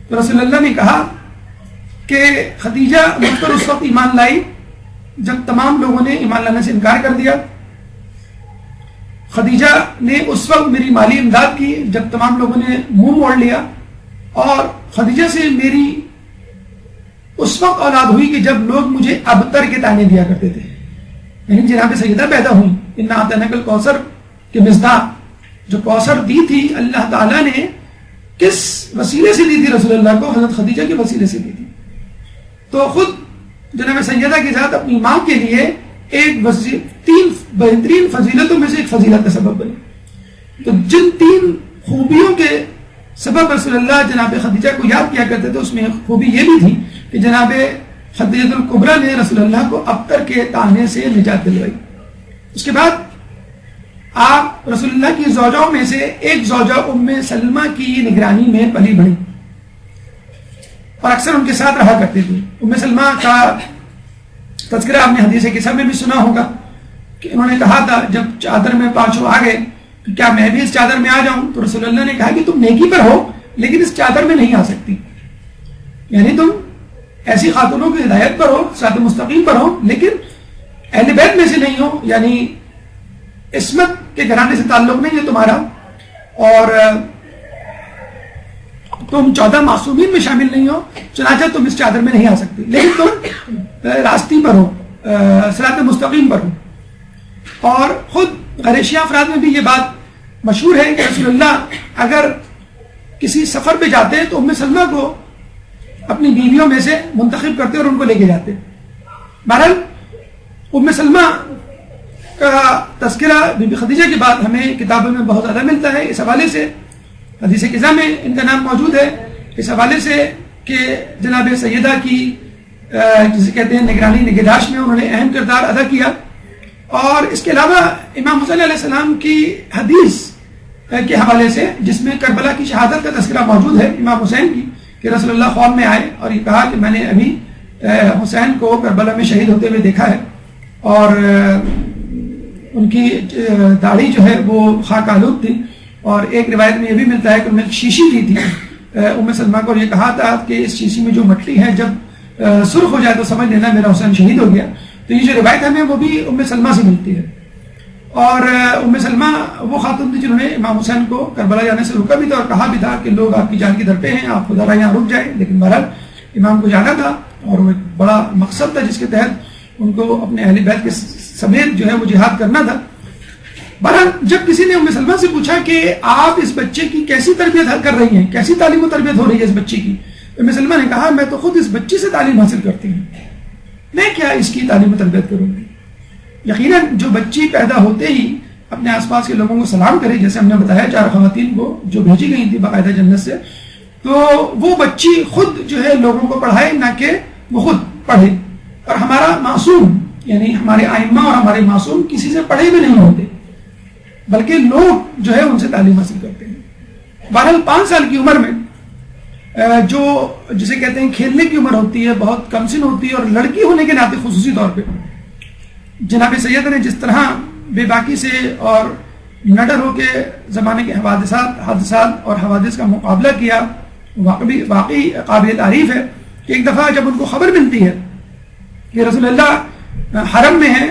تو رسول اللہ نے کہا کہ خدیجہ مجھ پر اس وقت ایمان لائی جب تمام لوگوں نے ایمان لانے سے انکار کر دیا. خدیجہ نے اس وقت میری مالی امداد کی جب تمام لوگوں نے منہ موڑ لیا، اور خدیجہ سے میری اس وقت اولاد ہوئی کہ جب لوگ مجھے ابتر کے تانے دیا کرتے تھے. یعنی جناب سیدہ پیدا ہوئی. انا اعطیناک الکوثر کے مصداق جو کوثر دی تھی اللہ تعالیٰ نے کس وسیلے سے دی تھی رسول اللہ کو؟ حضرت خدیجہ کے وسیلے سے دی تھی. تو خود جناب سیدہ کی ذات اپنی ماں کے لیے ایک 3 بہترین فضیلتوں میں سے ایک فضیلت کا سبب بنی. تو جن 3 خوبیوں کے سبب رسول اللہ جناب خدیجہ کو یاد کیا کرتے تھے، اس میں ایک خوبی یہ بھی تھی کہ جناب خدیجہ الکبریٰ نے رسول اللہ کو ابتر کے تانے سے نجات دلوائی. اس کے بعد آپ رسول اللہ کی زوجوں میں سے ایک زوجہ ام سلمہ کی نگرانی میں پلی بڑھی اور اکثر ان کے ساتھ رہا کرتی تھی. ام سلمہ کا تذکرہ آپ نے حدیث قصہ میں بھی سنا ہوگا کہ انہوں نے کہا تھا جب چادر میں 5 آ گئے کہ کیا میں بھی اس چادر میں آ جاؤں؟ تو رسول اللہ نے کہا کہ تم نیکی پر ہو لیکن اس چادر میں نہیں آ سکتی. یعنی تم ایسی خاتونوں کی ہدایت پر ہو، صراط مستقیم پر ہو، لیکن اہل بیت میں سے نہیں ہو، یعنی عصمت کے گھرانے سے تعلق نہیں ہے تمہارا، اور تم 14 معصومین میں شامل نہیں ہو، چنانچہ تم اس چادر میں نہیں آ سکتی، لیکن تم راستی پر ہو، صراط مستقیم پر ہو. اور خود غریشیہ افراد میں بھی یہ بات مشہور ہے کہ رسول اللہ اگر کسی سفر پہ جاتے تو ام سلمہ کو اپنی بیویوں میں سے منتخب کرتے اور ان کو لے کے جاتے. بہرحال ام سلمہ کا تذکرہ بی بی خدیجہ کے بعد ہمیں کتابوں میں بہت زیادہ ملتا ہے. اس حوالے سے حدیث قصہ میں ان کا نام موجود ہے، اس حوالے سے کہ جناب سیدہ کی جسے کہتے ہیں نگرانی نگہداشت میں انہوں نے اہم کردار ادا کیا. اور اس کے علاوہ امام حسین علیہ السلام کی حدیث کے حوالے سے جس میں کربلا کی شہادت کا تذکرہ موجود ہے امام حسین کی، کہ رسول اللہ خواب میں آئے اور یہ کہا کہ میں نے ابھی حسین کو کربلا میں شہید ہوتے ہوئے دیکھا ہے، اور ان کی داڑھی جو ہے وہ خاک آلود تھی. اور ایک روایت میں یہ بھی ملتا ہے کہ انہوں نے شیشی دی تھی ام سلمہ کو اور یہ کہا تھا کہ اس شیشی میں جو مٹی ہے جب سرخ ہو جائے تو سمجھ لینا میرا حسین شہید ہو گیا. تو یہ جو روایت ہمیں وہ بھی ام سلمہ سے ملتی ہے. اور ام سلمہ وہ خاتون تھی جنہوں نے امام حسین کو کربلا جانے سے روکا بھی تھا اور کہا بھی تھا کہ لوگ آپ کی جان کی در پہ ہیں، آپ خدا یہاں رک جائیں. لیکن بہرحال امام کو جانا تھا اور وہ ایک بڑا مقصد تھا جس کے تحت ان کو اپنے اہل بیت کے سمیت جو ہے وہ جہاد کرنا تھا. بہرحال جب کسی نے ام سلمہ سے پوچھا کہ آپ اس بچے کی کیسی تربیت کر رہی ہیں، کیسی تعلیم و تربیت ہو رہی ہے اس بچے کی، ام سلمہ نے کہا میں تو خود اس بچے سے تعلیم حاصل کرتی ہوں. میں کیا اس کی تعلیم و تربیت کروں گی؟ یقیناً جو بچی پیدا ہوتے ہی اپنے آس پاس کے لوگوں کو سلام کرے، جیسے ہم نے بتایا 4 خواتین کو جو بھیجی گئی تھی باقاعدہ جنت سے، تو وہ بچی خود جو ہے لوگوں کو پڑھائے، نہ کہ وہ خود پڑھے. اور ہمارا معصوم یعنی ہمارے ائمہ اور ہمارے معصوم کسی سے پڑھے بھی نہیں ہوتے، بلکہ لوگ جو ہے ان سے تعلیم حاصل کرتے ہیں. بہرحال 5 سال کی عمر میں جو جسے کہتے ہیں کھیلنے کی عمر ہوتی ہے، بہت کم سن ہوتی ہے، اور لڑکی ہونے کے ناطے خصوصی طور پہ جناب سید نے جس طرح بے باکی سے اور نڈر ہو کے زمانے کے حادثات اور حوادث کا مقابلہ کیا، واقعی قابل تعریف ہے. کہ ایک دفعہ جب ان کو خبر ملتی ہے کہ رسول اللہ حرم میں ہیں،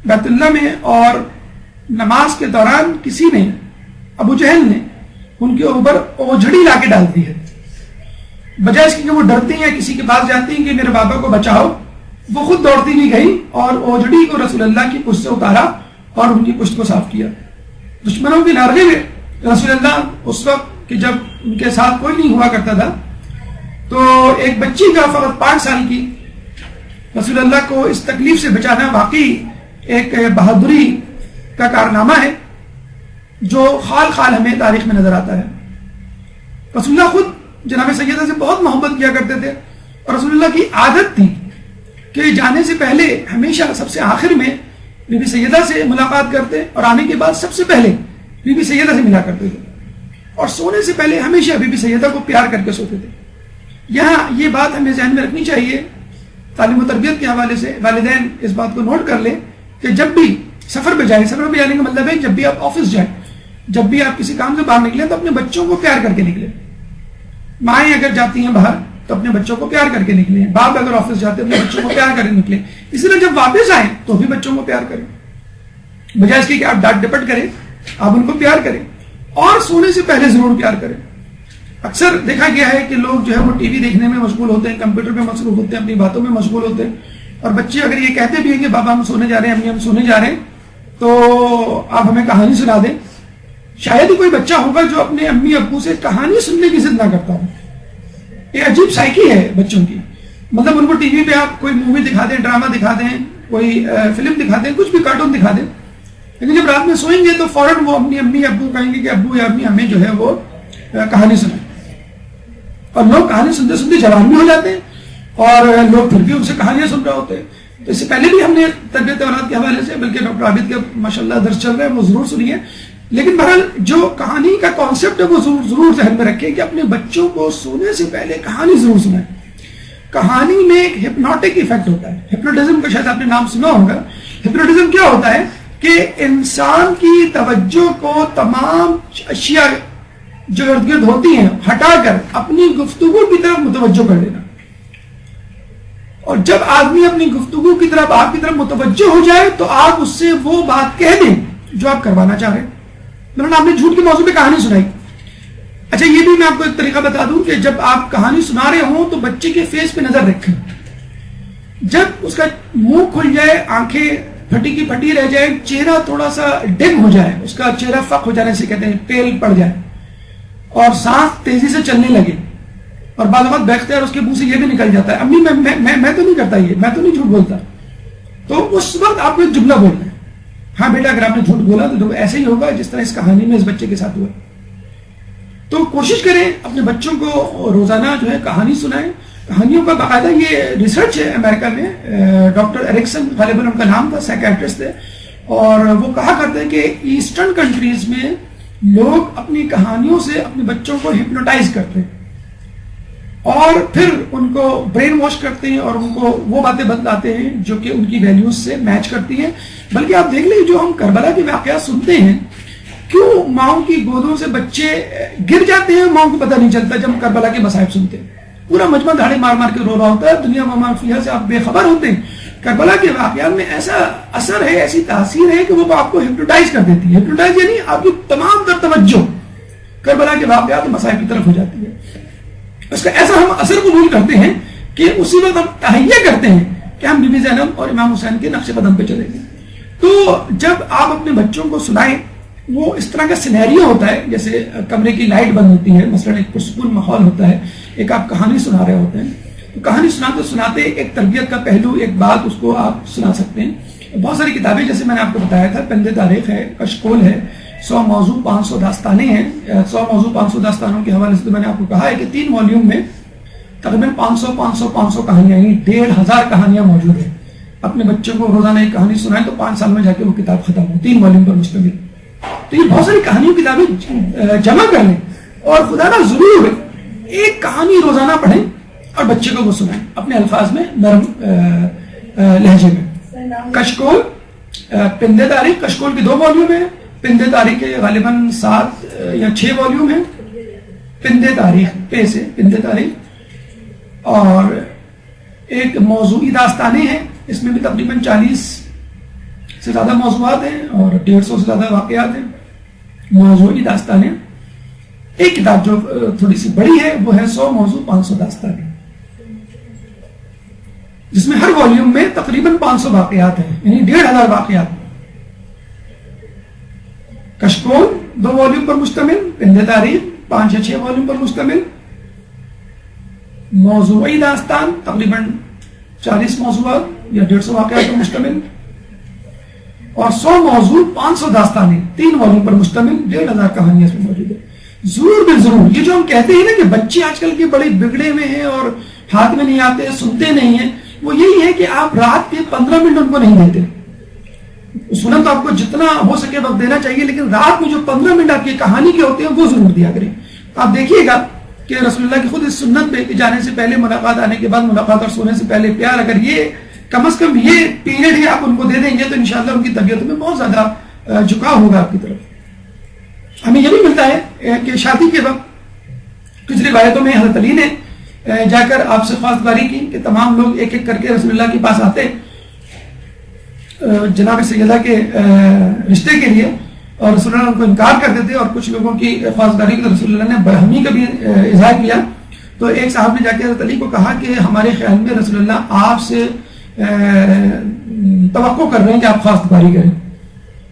بیت اللہ میں، اور نماز کے دوران کسی نے، ابو جہل نے، ان کے اوپر اوجھڑی لا کے ڈال دی ہے، بجائے اس کی کہ وہ ڈرتی ہیں، کسی کے پاس جاتی ہیں کہ میرے بابا کو بچاؤ، وہ خود دوڑتی ہوئی گئی اور اوجھڑی کو رسول اللہ کی پشت سے اتارا اور ان کی پشت کو صاف کیا. دشمنوں کی نارغے میں رسول اللہ اس وقت کہ جب ان کے ساتھ کوئی نہیں ہوا کرتا تھا، تو ایک بچی کا فقط 5 سال کی رسول اللہ کو اس تکلیف سے بچانا واقعی ایک بہادری کا کارنامہ ہے جو خال خال ہمیں تاریخ میں نظر آتا ہے. رسول اللہ خود جناب سیدہ سے بہت محبت کیا کرتے تھے، اور رسول اللہ کی عادت تھی کہ جانے سے پہلے ہمیشہ سب سے آخر میں بی بی سیدہ سے ملاقات کرتے، اور آنے کے بعد سب سے پہلے بی بی سیدہ سے ملا کرتے تھے، اور سونے سے پہلے ہمیشہ بی بی سیدہ کو پیار کر کے سوتے تھے. یہاں یہ بات ہمیں ذہن میں رکھنی چاہیے تعلیم و تربیت کے حوالے سے. والدین اس بات کو نوٹ کر لیں کہ جب بھی سفر پہ جائیں، سفر پہ جانے کا مطلب ہے جب بھی آپ آفس جائیں، جب بھی آپ کسی کام سے باہر نکلیں تو اپنے بچوں کو پیار کر کے نکلیں. مائیں اگر جاتی ہیں باہر تو اپنے بچوں کو پیار کر کے نکلیں، باپ اگر آفس جاتے ہیں اپنے بچوں کو پیار کر کے نکلیں. اسی طرح جب واپس آئیں تو بھی بچوں کو پیار کریں، بجائے اس کی کہ آپ ڈانٹ ڈپٹ کریں، آپ ان کو پیار کریں، اور سونے سے پہلے ضرور پیار کریں. اکثر دیکھا گیا ہے کہ لوگ جو ہے وہ ٹی وی دیکھنے میں مشغول ہوتے ہیں، کمپیوٹر پہ مصروف ہوتے ہیں، اپنی باتوں میں مشغول ہوتے ہیں، اور بچے اگر یہ کہتے بھی ہیں کہ بابا ہم سونے جا رہے ہیں، امی ہم سونے جا رہے ہیں، تو آپ ہمیں کہانی سنا دیں. شاید ہی کوئی بچہ ہوگا جو اپنے امی ابو سے کہانی سننے کی ضد نہ کرتا ہو. یہ عجیب سائیکی ہے بچوں کی. مطلب ان کو ٹی وی پہ آپ کوئی مووی دکھا دیں، ڈرامہ دکھا دیں، کوئی فلم دکھا دیں، کچھ بھی کارٹون دکھا دیں، لیکن جب رات میں سوئیں گے تو فوراً وہ اپنی امی ابو کہیں گے کہ ابو یا امی ہمیں جو ہے وہ کہانی سنائیں. اور لوگ کہانی سنتے سنتے جوان بھی ہو جاتے ہیں، اور لوگ پھر بھی ان سے کہانیاں سن رہے ہوتے ہیں. تو اس سے پہلے بھی ہم نے تربیت اولاد کے حوالے سے، بلکہ ڈاکٹر عابد کا ماشاءاللہ درس چل رہا ہے، وہ ضرور سنیے. لیکن بہرحال جو کہانی کا کانسیپٹ ہے وہ ضرور ذہن میں رکھیں کہ اپنے بچوں کو سونے سے پہلے کہانی ضرور سنائیں. کہانی میں ایک ہپنوٹک ایفیکٹ ہوتا ہے. ہپنوٹزم کا شاید آپ نے نام سنا ہوگا. ہپنوٹزم کیا ہوتا ہے کہ انسان کی توجہ کو تمام اشیاء جو ارد گرد ہوتی ہیں ہٹا کر اپنی گفتگو کی طرف متوجہ کر دینا. اور جب آدمی اپنی گفتگو کی طرف آپ کی طرف متوجہ ہو جائے تو آپ اس سے وہ بات کہہ دیں جو آپ کروانا چاہ رہے ہیں. مثلا آپ نے جھوٹ کے موضوع پہ کہانی سنائی. اچھا یہ بھی میں آپ کو ایک طریقہ بتا دوں کہ جب آپ کہانی سنا رہے ہوں تو بچے کے فیس پہ نظر رکھیں. جب اس کا منہ کھل جائے، آنکھیں پھٹی کی پھٹی رہ جائے، چہرہ تھوڑا سا ڈگ ہو جائے، اس کا چہرہ فق ہو جانے سے کہتے ہیں پیل پڑ جائے، اور سانس تیزی سے چلنے لگے، اور بعض اوقات بیٹھتے ہیں اور اس کے منہ سے یہ بھی نکل جاتا ہے امی میں تو نہیں کرتا، یہ میں تو نہیں جھوٹ بولتا، تو اس وقت آپ کو ایک جملہ بولنا ہے، ہاں بیٹا اگر آپ نے جھوٹ بولا تو ایسے ہی ہوگا جس طرح اس کہانی میں اس بچے کے ساتھ ہوا. تو کوشش کریں اپنے بچوں کو روزانہ جو ہے کہانی سنائیں. کہانیوں کا باقاعدہ یہ ریسرچ ہے امریکہ میں. ڈاکٹر ایرکسن غالباً ان کا نام تھا، سائیکیٹرسٹ تھے، اور وہ کہا کرتے ہیں کہ ایسٹرن کنٹریز میں لوگ اپنی کہانیوں سے اپنے بچوں کو ہپنوٹائز کرتے ہیں اور پھر ان کو برین واش کرتے ہیں اور ان کو وہ باتیں بتلاتے ہیں جو کہ ان کی ویلیوز سے میچ کرتی ہیں. بلکہ آپ دیکھ لیں جو ہم کربلا کے واقعات سنتے ہیں، کیوں ماؤں کی گودوں سے بچے گر جاتے ہیں، ماؤں کو پتہ نہیں چلتا. جب ہم کربلا کے مصائب سنتے ہیں پورا مجمع دھاڑے مار مار کے رو رہا ہوتا ہے، دنیا وما فیہا سے آپ بے خبر ہوتے ہیں. کربلا کے واقعات میں ایسا اثر ہے، ایسی تاثیر ہے کہ وہ آپ کو ہپنوٹائز کر دیتی ہے. ہپنوٹائز یعنی آپ کی تمام تر توجہ کربلا کے واقعات مصائب کی طرف ہو جاتی ہے. اس کا ایسا ہم اثر قبول کرتے ہیں کہ اسی وقت ہم تہیہ کرتے ہیں کہ ہم بی بی زینب اور امام حسین کے نقش قدم پہ چلیں گے. تو جب آپ اپنے بچوں کو سنائیں، وہ اس طرح کا سینیریو ہوتا ہے جیسے کمرے کی لائٹ بند ہوتی ہے، مثلا ایک پرسکون ماحول ہوتا ہے، ایک آپ کہانی سنا رہے ہوتے ہیں، تو کہانی سناتے سناتے ایک تربیت کا پہلو، ایک بات اس کو آپ سنا سکتے ہیں۔ بہت ساری کتابیں جیسے میں نے آپ کو بتایا تھا، پندے تاریخ ہے، کشکول ہے، 100 موضوع 500 داستانیں ہیں۔ 100 موضوع 500 داستانوں کے حوالے سے تو میں نے آپ کو کہا ہے کہ 3 والیوم میں تقریباً 500 کہانیاں، یعنی 1500 کہانیاں موجود ہیں۔ اپنے بچوں کو روزانہ ایک کہانی سنائیں تو 5 سال میں جا کے وہ کتاب ختم ہو، 3 والیوم پر مشتمل۔ تو یہ بہت ساری کہانیوں کتابیں جمع کر لیں اور خدا نہ ضرور ایک کہانی روزانہ پڑھیں اور بچے کو وہ سنائیں اپنے الفاظ میں، نرم لہجے میں۔ کشکول، پندے تاریخ، کشکول کی 2 والیوم ہیں، پندے تاریخ کے غالباً 7 یا 6 والیوم ہیں۔ پندے تاریخ، پے سے پندے تاریخ، اور ایک موضوعی داستانیں ہیں، اس میں بھی تقریباً 40 سے زیادہ موضوعات ہیں اور 150 سے زیادہ واقعات ہیں، موضوعی داستانیں۔ ایک کتاب جو تھوڑی سی بڑی ہے وہ ہے 100 موضوع 500 داستانیں، جس میں ہر والیوم میں تقریباً 500 واقعات ہیں، یعنی 1500 واقعات۔ کشکول 2 والیوم پر مشتمل، پندے تاریخ 5 یا 6 والیوم پر مشتمل، موضوعی داستان تقریباً 40 موضوعات یا 150 واقعات پر مشتمل، اور 100 موضوع 500 داستانیں 3 والیوم پر مشتمل، 1500 کہانیاں اس میں موجود ہیں۔ ضرور بے ضرور یہ جو ہم کہتے ہیں نا کہ بچے آج کل کے بڑے بگڑے ہوئے ہیں اور ہاتھ میں نہیں آتے، سنتے نہیں ہیں، وہ یہی ہے کہ آپ رات کے 15 منٹ ان کو نہیں دیتے۔ سنن تو آپ کو جتنا ہو سکے وقت دینا چاہیے، لیکن رات میں جو 15 منٹ آپ کی کہانی کے ہوتے ہیں وہ ضرور دیا کریں۔ آپ دیکھیے گا کہ رسول اللہ کی خود اس سنت پہ کہ جانے سے پہلے ملاقات، آنے کے بعد ملاقات اور سونے سے پہلے پیار، اگر یہ کم از کم یہ پیریڈ ہی آپ ان کو دے دیں گے تو انشاءاللہ ان کی طبیعت میں بہت زیادہ جھکاؤ ہوگا آپ کی طرف۔ ہمیں یہ بھی ملتا ہے کہ شادی کے وقت کچھ روایتوں میں حضرت علی نے جا کر آپ سے خواستگاری کی کہ تمام لوگ ایک ایک کر کے رسول اللہ کے پاس آتے جناب سیدہ کے رشتے کے لیے، اور رسول اللہ ان کو انکار کر دیتے، اور کچھ لوگوں کی خواستگاری کو رسول اللہ نے برہمی کا بھی اظہار کیا۔ تو ایک صاحب نے جا کے حضرت علی کو کہا کہ ہمارے خیال میں رسول اللہ آپ سے توقع کر رہے ہیں کہ آپ خواستگاری کریں۔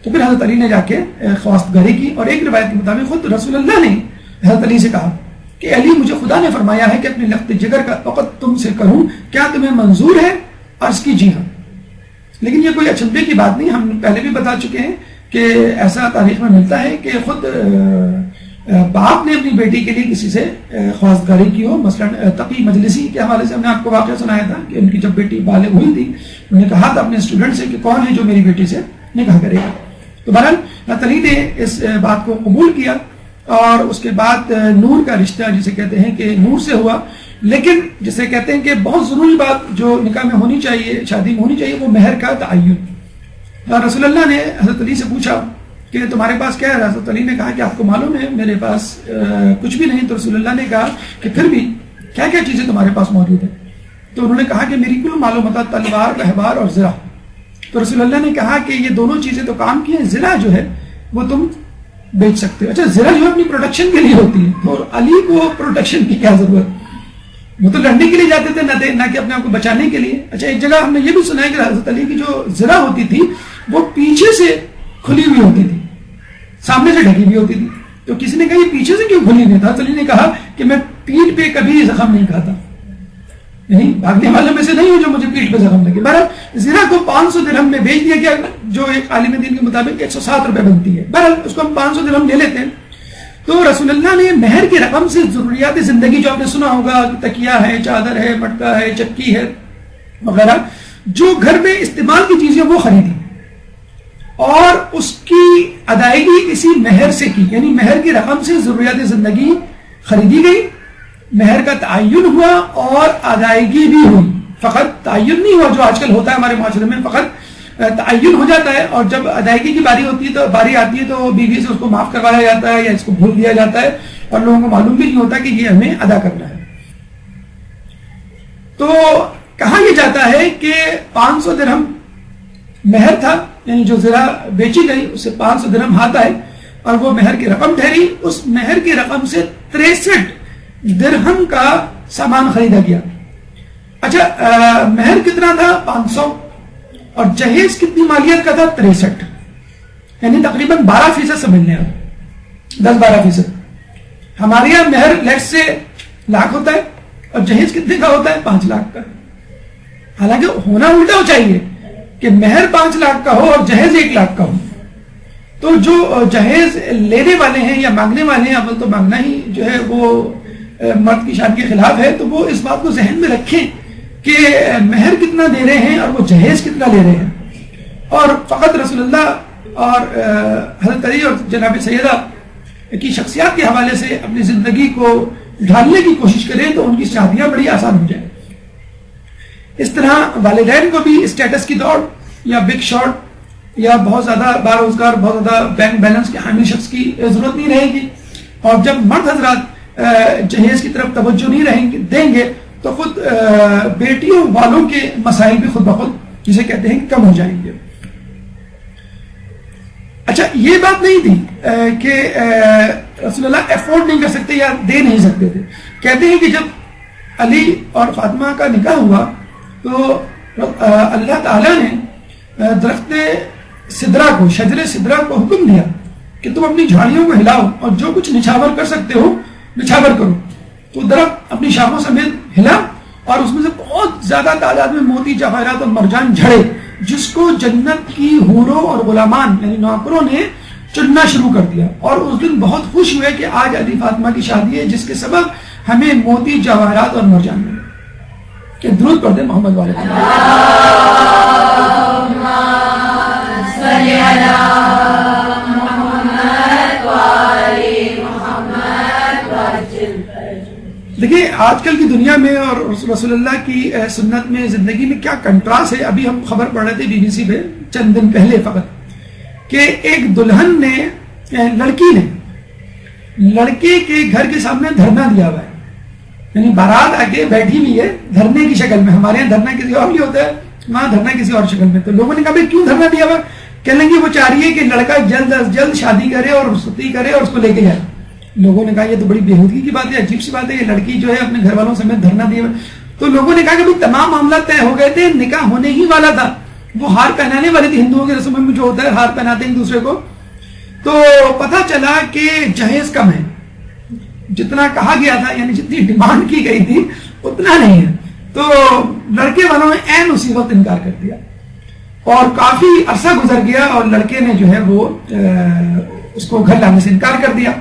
تو پھر حضرت علی نے جا کے خواستگاری کی، اور ایک روایت کے مطابق خود رسول اللہ نے حضرت علی سے کہا کہ علی مجھے خدا نے فرمایا ہے کہ اپنے لخت جگر کا وقت تم سے کروں، کیا تمہیں منظور ہے؟ عرض کی جی ہاں۔ لیکن یہ کوئی اچنبے کی بات نہیں، ہم پہلے بھی بتا چکے ہیں کہ ایسا تاریخ میں ملتا ہے کہ خود باپ نے اپنی بیٹی کے لیے کسی سے خواستگاری کی ہو۔ مثلا تقی مجلسی کے حوالے سے ہم نے آپ کو واقعہ سنایا تھا کہ ان کی جب بیٹی بالغ ہوئی تھی، انہوں نے کہا تھا اپنے اسٹوڈنٹ سے کہ کون ہے جو میری بیٹی سے نکاح کرے گا۔ تو بہرحال حضرت علی نے اس بات کو قبول کیا، اور اس کے بعد نور کا رشتہ جسے کہتے ہیں کہ نور سے ہوا۔ لیکن جسے کہتے ہیں کہ بہت ضروری بات جو نکاح میں ہونی چاہیے، شادی میں ہونی چاہیے، وہ مہر کا تعین۔ اور رسول اللہ نے حضرت علی سے پوچھا کہ تمہارے پاس کیا ہے؟ حضرت علی نے کہا کہ آپ کو معلوم ہے میرے پاس کچھ بھی نہیں۔ تو رسول اللہ نے کہا کہ پھر بھی کیا کیا چیزیں تمہارے پاس موجود ہیں؟ تو انہوں نے کہا کہ میری کل معلومات تلوار، رہبار اور زرہ۔ تو رسول اللہ نے کہا کہ یہ دونوں چیزیں تو کام کی ہیں، زرہ جو ہے وہ تم بیچ سکتے ہو۔ اچھا زرہ جو اپنی پروٹیکشن کے لیے ہوتی ہے، اور علی کو پروٹیکشن کی کیا ضرورت؟ وہ تو لڑنے کے لیے جاتے تھے، نہ کہ اپنے آپ کو بچانے کے لیے۔ اچھا ایک جگہ ہم نے یہ بھی سنا ہے کہ حضرت علی کی جو زرہ ہوتی تھی وہ پیچھے سے کھلی ہوئی ہوتی تھی، سامنے سے ڈھکی ہوئی ہوتی تھی۔ تو کسی نے کہا یہ پیچھے سے کیوں کھلی نہیں تھا؟ حضرت علی نے کہا کہ میں پیٹھ پہ کبھی زخم نہیں کھاتا، نہیں بھاگنے والوں میں سے نہیں ہوں جو مجھے پیٹھ پہ زخم لگے۔ بہرحال زرہ کو 500 درہم میں بیچ دیا گیا، جو ایک عالم دین کے مطابق 107 روپے بنتی ہے۔ بہرحال اس کو ہم 500 درہم لے لیتے ہیں۔ تو رسول اللہ نے مہر کی رقم سے ضروریات زندگی جو آپ نے سنا ہوگا، تکیہ ہے، چادر ہے، مٹکا ہے، چکی ہے وغیرہ، جو گھر میں استعمال کی چیزیں وہ خریدی، اور اس کی ادائیگی اسی مہر سے کی، یعنی مہر کی رقم سے ضروریات زندگی خریدی گئی، مہر کا تعین ہوا اور ادائیگی بھی ہوئی۔ فقط تعین نہیں ہوا جو آج کل ہوتا ہے ہمارے معاشرے میں، فقط تعین ہو جاتا ہے، اور جب ادائیگی کی باری آتی ہے تو بیوی سے اس کو معاف کروایا جاتا ہے یا اس کو بھول دیا جاتا ہے، اور لوگوں کو معلوم بھی نہیں ہوتا کہ یہ ہمیں ادا کرنا ہے۔ تو کہا یہ جاتا ہے کہ 500 درہم مہر تھا، یعنی جو زرہ بیچی گئی اس سے 500 درہم ہاتھ آئے، اور وہ مہر کی رقم ٹھہری۔ اس مہر کی رقم سے 63 درہم کا سامان خریدا گیا۔ اچھا مہر کتنا تھا؟ 500، اور جہیز کتنی مالیت کا تھا؟ 63، یعنی تقریباً 12% سمجھ لیں آپ، 10-12%۔ ہمارے یہاں مہر لیٹ سے لاکھ ہوتا ہے، اور جہیز کتنے کا ہوتا ہے؟ 5 لاکھ کا. حالانکہ ہونا الٹا ہو چاہیے کہ مہر 5 لاکھ کا ہو اور جہیز 1 لاکھ کا ہو. تو جو جہیز لینے والے ہیں یا مانگنے والے ہیں، اول تو مانگنا ہی جو ہے وہ مرد کی شان کے خلاف ہے، تو وہ اس بات کو ذہن میں رکھیں کہ مہر کتنا دے رہے ہیں اور وہ جہیز کتنا لے رہے ہیں. اور فقط رسول اللہ اور حضرت علی اور جناب سیدہ کی شخصیات کے حوالے سے اپنی زندگی کو ڈھالنے کی کوشش کریں تو ان کی شادیاں بڑی آسان ہو جائیں. اس طرح والدین کو بھی اسٹیٹس کی دوڑ یا بگ شاٹ یا بہت زیادہ باروزگار، بہت زیادہ بینک بیلنس کے حامل شخص کی ضرورت نہیں رہے گی. اور جب مرد حضرات جہیز کی طرف توجہ نہیں دیں گے تو خود بیٹیوں والوں کے مسائل بھی خود بخود جسے کہتے ہیں کم ہو جائیں گے. اچھا، یہ بات نہیں تھی کہ رسول اللہ افورڈ نہیں کر سکتے یا دے نہیں سکتے تھے. کہتے ہیں کہ جب علی اور فاطمہ کا نکاح ہوا تو اللہ تعالیٰ نے درخت سدرا کو، شجر سدرا کو حکم دیا کہ تم اپنی جھاڑیوں کو ہلاؤ اور جو کچھ نچھاور کر سکتے ہو نچھاور کرو. تو درخت اپنی شاخوں سمیت ہلا اور اس میں سے بہت زیادہ تعداد میں موتی جواہرات اور مرجان جھڑے، جس کو جنت کی حوروں اور غلامان یعنی نوکروں نے چننا شروع کر دیا. اور اس دن بہت خوش ہوئے کہ آج علی فاطمہ کی شادی ہے جس کے سبب ہمیں موتی جواہرات اور مرجان ملے. کہ درود پڑھ دیں محمد والے. دیکھیے آج کل کی دنیا میں اور رسول اللہ کی سنت میں زندگی میں کیا کنٹراسٹ ہے. ابھی ہم خبر پڑھ رہے تھے BBC پہ چند دن پہلے فقط کہ ایک دلہن نے، لڑکی نے لڑکے کے گھر کے سامنے دھرنا دیا ہوا ہے. یعنی بارات آگے بیٹھی ہوئی ہے دھرنے کی شکل میں. ہمارے یہاں دھرنا کسی اور بھی ہوتا ہے، وہاں دھرنا کسی اور شکل میں. تو لوگوں نے کہا بھائی کیوں دھرنا دیا ہوا؟ کہنے لگے وہ چاہ رہی ہے کہ لڑکا جلد از جلد شادی کرے اور رخصتی کرے اور اس کو لے کے جائے. لوگوں نے کہا یہ تو بڑی بےہودگی کی بات ہے، عجیب سی بات ہے، یہ لڑکی جو ہے اپنے گھر والوں سمیت دھرنا دیا. تو لوگوں نے کہا کہ تمام معاملات طے ہو گئے تھے، نکاح ہونے ہی والا تھا. وہ ہار پہنانے والی تھی، ہندوؤں کی رسموں میں جو ہوتا ہے ہار پہناتے ہیں ایک دوسرے کو. تو پتہ چلا کہ جہیز کم ہے، جتنا کہا گیا تھا یعنی جتنی ڈیمانڈ کی گئی تھی اتنا نہیں ہے. تو لڑکے والوں نے عین اسی وقت انکار کر دیا اور کافی عرصہ گزر گیا اور لڑکے نے جو ہے وہ اس کو گھر لانے سے انکار کر دیا.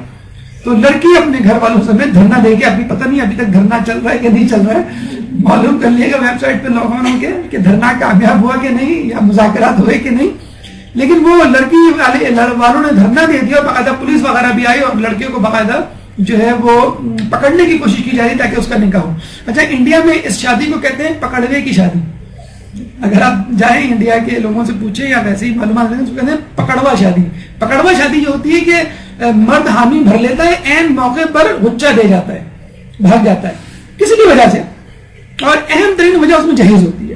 تو لڑکی اپنے گھر والوں سمیت دھرنا دے کے، ابھی پتہ نہیں ابھی تک دھرنا چل رہا ہے کہ نہیں چل رہا ہے، معلوم کر لیے گا ویب سائٹ پہ لاگ آن ہو کے کہ دھرنا کامیاب ہوا کہ نہیں یا مذاکرات ہوئے کہ نہیں. لیکن وہ لڑکی والوں نے دھرنا دے دیا، باقاعدہ پولیس وغیرہ بھی آئی اور لڑکے کو باقاعدہ جو ہے وہ پکڑنے کی کوشش کی جا رہی تاکہ اس کا نکاح ہو. اچھا، انڈیا میں اس شادی کو کہتے ہیں پکڑوے کی شادی. اگر آپ جائیں انڈیا کے لوگوں سے پوچھیں یا ویسے ہی معلومات لیں تو کہتے ہیں پکڑوا شادی. پکڑوا شادی یہ ہوتی ہے کہ مرد حامی بھر لیتا ہے، عین موقع پر غچہ دے جاتا ہے، بھاگ جاتا ہے کسی بھی وجہ سے، اور اہم ترین وجہ اس میں جہیز ہوتی ہے.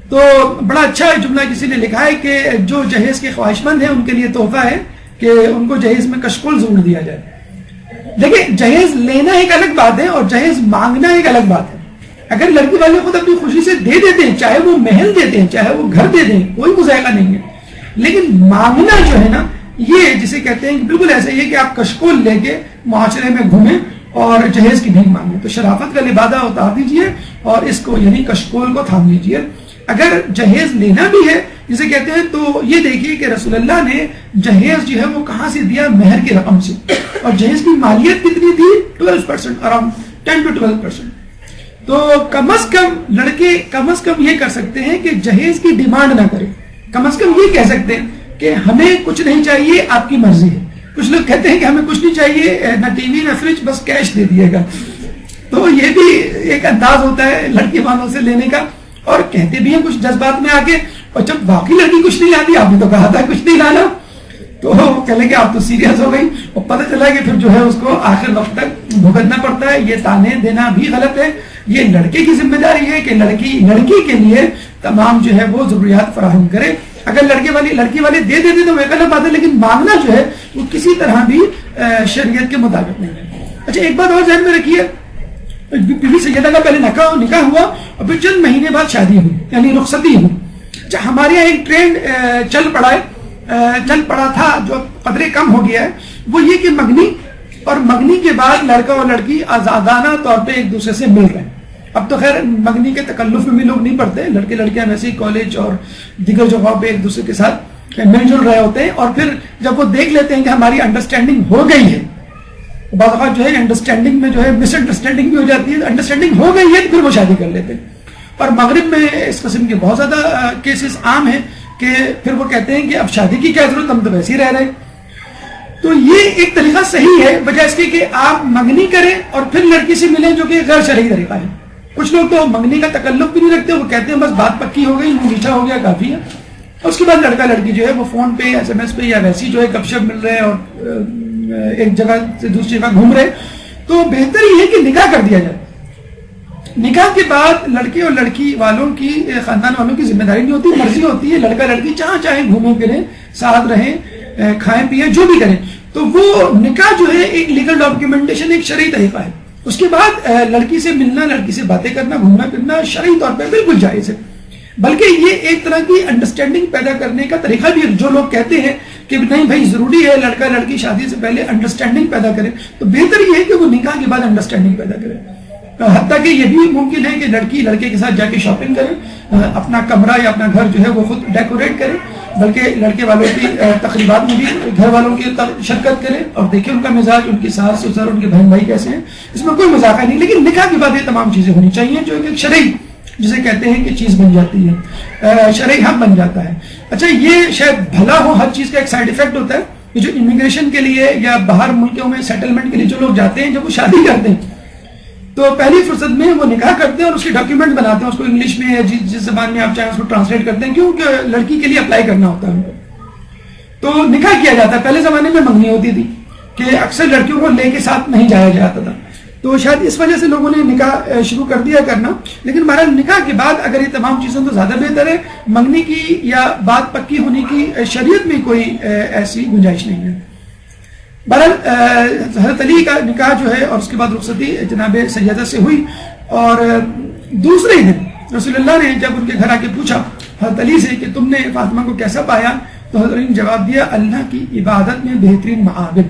تو بڑا اچھا جملہ کسی نے لکھا ہے کہ جو جہیز کے خواہش مند ہیں ان کے لیے تحفہ ہے کہ ان کو جہیز میں کشکول ضرور دیا جائے. دیکھیں جہیز لینا ایک الگ بات ہے اور جہیز مانگنا ایک الگ بات ہے. اگر لڑکی والے خود اپنی خوشی سے دے دیتے ہیں، چاہے وہ محل دیتے ہیں چاہے وہ گھر دے دیں، کوئی مذائقہ نہیں ہے. لیکن مانگنا جو ہے نا، یہ جسے کہتے ہیں بالکل ایسا ہی ہے کہ آپ کشکول لے کے معاشرے میں گھومیں اور جہیز کی بھیک مانگیں. تو شرافت کا لبادہ اتار دیجئے اور اس کو یعنی کشکول کو تھام لیجئے. اگر جہیز لینا بھی ہے جسے کہتے ہیں تو یہ دیکھیے کہ رسول اللہ نے جہیز جو ہے وہ کہاں سے دیا؟ مہر کی رقم سے. اور جہیز کی مالیت کتنی تھی؟ 12%، اراؤنڈ 10 to 12%. تو کم از کم لڑکے کم از کم یہ کر سکتے ہیں کہ جہیز کی ڈیمانڈ نہ کریں. کم از کم یہ کہہ سکتے ہیں کہ ہمیں کچھ نہیں چاہیے، آپ کی مرضی ہے. کچھ لوگ کہتے ہیں کہ ہمیں کچھ نہیں چاہیے، نہ ٹی وی نہ فریج، بس کیش دے دیے گا. تو یہ بھی ایک انداز ہوتا ہے لڑکی والوں سے لینے کا. اور کہتے بھی ہیں کچھ جذبات میں آ کے، اور جب واقعی لڑکی کچھ نہیں لاتی، آپ نے تو کہا تھا کچھ نہیں لانا، تو کہہ لیں کہ آپ تو سیریس ہو گئی. اور پتہ چلا کہ پھر جو ہے اس کو آخر وقت تک بھگتنا پڑتا ہے. یہ تانے دینا بھی غلط ہے. یہ لڑکے کی ذمہ داری ہے کہ لڑکی کے لیے تمام جو ہے وہ ضروریات فراہم کرے. اگر لڑکی والے دے دیتے تو وہ ایک الگ بات ہے، لیکن مانگنا جو ہے وہ کسی طرح بھی شریعت کے مطابق نہیں ہے. اچھا، ایک بات اور ذہن میں رکھیے، بی بی سیدہ کا پہلے نکاح ہوا اور پھر چند مہینے بعد شادی ہوئی یعنی رخصتی ہوئی. اچھا، ہمارے یہاں ایک ٹرینڈ چل پڑا تھا جو قدرے کم ہو گیا ہے، وہ یہ کہ منگنی کے بعد لڑکا اور لڑکی آزادانہ طور پہ ایک دوسرے سے مل رہے ہیں. اب تو خیر منگنی کے تکلف میں بھی لوگ نہیں پڑھتے, لڑکے لڑکیاں ویسے ہی کالج اور دیگر جگہوں پہ ایک دوسرے کے ساتھ مل جل رہے ہوتے ہیں, اور پھر جب وہ دیکھ لیتے ہیں کہ ہماری انڈرسٹینڈنگ ہو گئی ہے, بعض اوقات جو ہے انڈرسٹینڈنگ میں جو ہے مس انڈرسٹینڈنگ بھی ہو جاتی ہے, انڈرسٹینڈنگ ہو گئی ہے تو پھر وہ شادی کر لیتے ہیں. اور مغرب میں اس قسم کے بہت زیادہ کیسز عام ہیں کہ پھر وہ کہتے ہیں کہ اب شادی کی کیا ضرورت, ہم تو ویسے ہی رہ رہے. تو یہ ایک طریقہ صحیح ہے بجائے اس کے کہ آپ منگنی کریں اور پھر لڑکی سے ملیں, جو کہ غیر شرعی طریقہ ہے. کچھ لوگ تو منگنی کا تکلف بھی نہیں رکھتے, وہ کہتے ہیں بس بات پکی ہو گئی, منہ میٹھا ہو گیا کافی ہے. اس کے بعد لڑکا لڑکی جو ہے وہ فون پہ ایس ایم ایس پہ یا ویسی جو ہے گپ شپ مل رہے اور ایک جگہ سے دوسری جگہ گھوم رہے. تو بہتر یہ ہے کہ نکاح کر دیا جائے. نکاح کے بعد لڑکے اور لڑکی والوں کی, خاندان والوں کی ذمہ داری نہیں ہوتی, مرضی ہوتی ہے. لڑکا لڑکی جہاں چاہیں گھومیں پھریں, ساتھ رہیں, کھائیں پیئیں, جو بھی کریں. تو وہ نکاح جو ہے ایک لیگل ڈاکیومنٹیشن, ایک شرعی طریقہ ہے. اس کے بعد لڑکی سے ملنا, لڑکی سے باتیں کرنا, گھومنا پھرنا شرعی طور پہ بالکل جائز ہے. بلکہ یہ ایک طرح کی انڈرسٹینڈنگ پیدا کرنے کا طریقہ بھی ہے. جو لوگ کہتے ہیں کہ نہیں بھائی ضروری ہے لڑکا لڑکی شادی سے پہلے انڈرسٹینڈنگ پیدا کرے, تو بہتر یہ ہے کہ وہ نکاح کے بعد انڈرسٹینڈنگ پیدا کرے. حتیٰ کہ یہ بھی ممکن ہے کہ لڑکی لڑکے کے ساتھ جا کے شاپنگ کرے, اپنا کمرہ یا اپنا گھر جو ہے وہ خود ڈیکوریٹ کرے, بلکہ لڑکے والوں کی تقریبات میں بھی گھر والوں کی شرکت کرے اور دیکھیں ان کا مزاج, ان کی ساس سسر, ان کے بہن بھائی کیسے ہیں. اس میں کوئی مذاق نہیں, لیکن نکاح کے بعد یہ تمام چیزیں ہونی چاہیے, جو ایک شرعی جسے کہتے ہیں کہ چیز بن جاتی ہے, شرعی حق بن جاتا ہے. اچھا, یہ شاید بھلا ہو, ہر چیز کا ایک سائیڈ افیکٹ ہوتا ہے. یہ جو امیگریشن کے لیے یا باہر ملکوں میں سیٹلمنٹ کے لیے جو لوگ جاتے ہیں, جب وہ شادی کرتے ہیں تو پہلی فرصت میں وہ نکاح کرتے ہیں اور اس کے ڈاکیومنٹ بناتے ہیں, اس کو انگلش میں یا جس زبان میں آپ چاہیں اس کو ٹرانسلیٹ کرتے ہیں, کیونکہ لڑکی کے لیے اپلائی کرنا ہوتا ہے ان کو. تو نکاح کیا جاتا ہے. پہلے زمانے میں منگنی ہوتی تھی کہ اکثر لڑکیوں کو لے کے ساتھ نہیں جایا جاتا تھا, تو شاید اس وجہ سے لوگوں نے نکاح شروع کر دیا کرنا. لیکن بہرحال نکاح کے بعد اگر یہ تمام چیزیں تو زیادہ بہتر ہے. منگنی کی یا بات پکی ہونے کی شریعت میں کوئی ایسی گنجائش نہیں ہے. بہرحال حضرت علی کا نکاح جو ہے اور اس کے بعد رخصتی جناب سیدہ سے ہوئی, اور دوسرے دن رسول اللہ نے جب ان کے گھر آ کے پوچھا حضرت علی سے کہ تم نے فاطمہ کو کیسا پایا, تو حضرت علی نے جواب دیا اللہ کی عبادت میں بہترین معاون.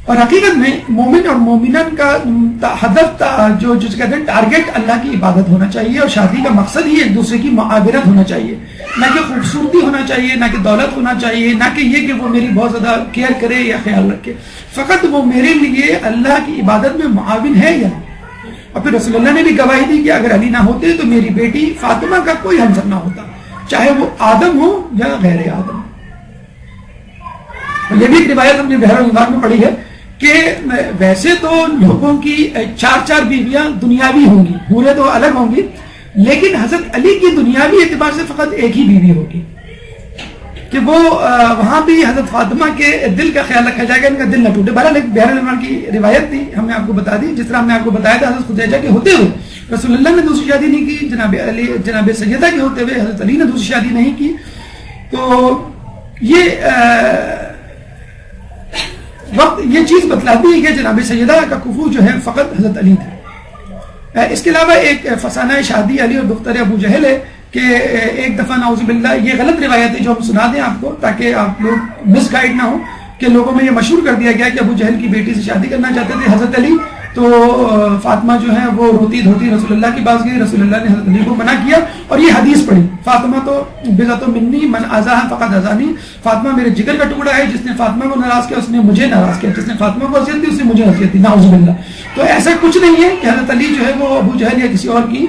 اور حقیقت میں مومن اور مومنن کا ہدف جو کہتے ہیں ٹارگٹ اللہ کی عبادت ہونا چاہیے, اور شادی کا مقصد ہی ایک دوسرے کی معاونت ہونا چاہیے, نہ کہ خوبصورتی ہونا چاہیے, نہ کہ دولت ہونا چاہیے, نہ کہ یہ کہ وہ میری بہت زیادہ کیئر کرے یا خیال رکھے. فقط وہ میرے لیے اللہ کی عبادت میں معاون ہے یا نہیں. اور پھر رسول اللہ نے بھی گواہی دی کہ اگر علی نہ ہوتے تو میری بیٹی فاطمہ کا کوئی ہمسر نہ ہوتا, چاہے وہ آدم ہو یا غیر آدم. یہ بھی ایک روایت ہم نے بحر الانوار میں پڑھی ہے کہ ویسے تو لوگوں کی 4 بیویاں دنیاوی ہوں گی, حوریں تو الگ ہوں گی, لیکن حضرت علی کی دنیاوی اعتبار سے فقط ایک ہی بیوی ہوگی, کہ وہ وہاں بھی حضرت فاطمہ کے دل کا خیال رکھا جائے گا, ان کا دل نہ ٹوٹے. بہرحال ایک بحر الانوار کی روایت تھی, ہم نے آپ کو بتا دی. جس طرح ہم نے آپ کو بتایا تھا حضرت خدیجہ کے ہوتے ہوئے رسول اللہ نے دوسری شادی نہیں کی, جناب سیدہ کے ہوتے ہوئے حضرت علی نے دوسری شادی نہیں کی. تو یہ وقت یہ چیز بتلاتی ہے کہ جناب سیدہ کا کفو جو ہے فقط حضرت علی تھا. اس کے علاوہ ایک فسانہ شادی علی اور دختر ابو جہل ہے کہ ایک دفعہ نعوذ باللہ, یہ غلط روایت ہے جو ہم سنا دیں آپ کو تاکہ آپ لوگ مس گائیڈ نہ ہو, کہ لوگوں میں یہ مشہور کر دیا گیا کہ ابو جہل کی بیٹی سے شادی کرنا چاہتے تھے حضرت علی, تو فاطمہ جو ہے وہ روتی دھوتی رسول اللہ کے پاس گئی. رسول اللہ نے حضرت علی کو منع کیا اور یہ حدیث پڑھی, فاطمہ تو بذات منی من اذاها فقد اذانی, فاطمہ میرے جگر کا ٹکڑا ہے, جس نے فاطمہ کو ناراض کیا اس نے مجھے ناراض کیا, جس نے فاطمہ کو اذیت دی اس نے مجھے اذیت دی, نعوذ باللہ. تو ایسا کچھ نہیں ہے کہ حضرت علی جو ہے وہ ابو جہل یا کسی اور کی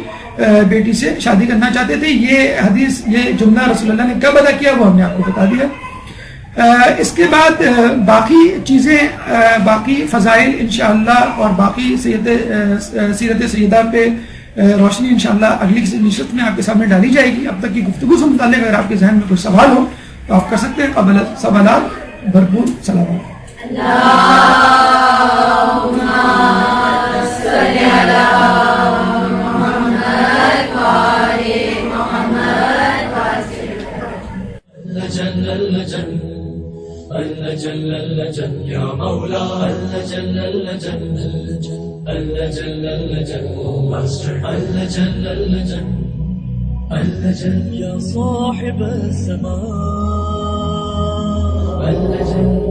بیٹی سے شادی کرنا چاہتے تھے. یہ حدیث, یہ جملہ رسول اللہ نے کب ادا کیا وہ ہم نے آپ کو بتا دیا. اس کے بعد باقی چیزیں, باقی فضائل انشاءاللہ اور باقی سیرت سیدہ پہ روشنی انشاءاللہ اگلی نشست میں آپ کے سامنے ڈالی جائے گی. اب تک کی گفتگو سے متعلق اگر آپ کے ذہن میں کوئی سوال ہو تو آپ کر سکتے ہیں. قبل سوالات بھرپور سلامات. جل اللجن يا مولا اللجن اللجن اللجن اللجن اللجن اللجن اللجن يا صاحب السماء اللجن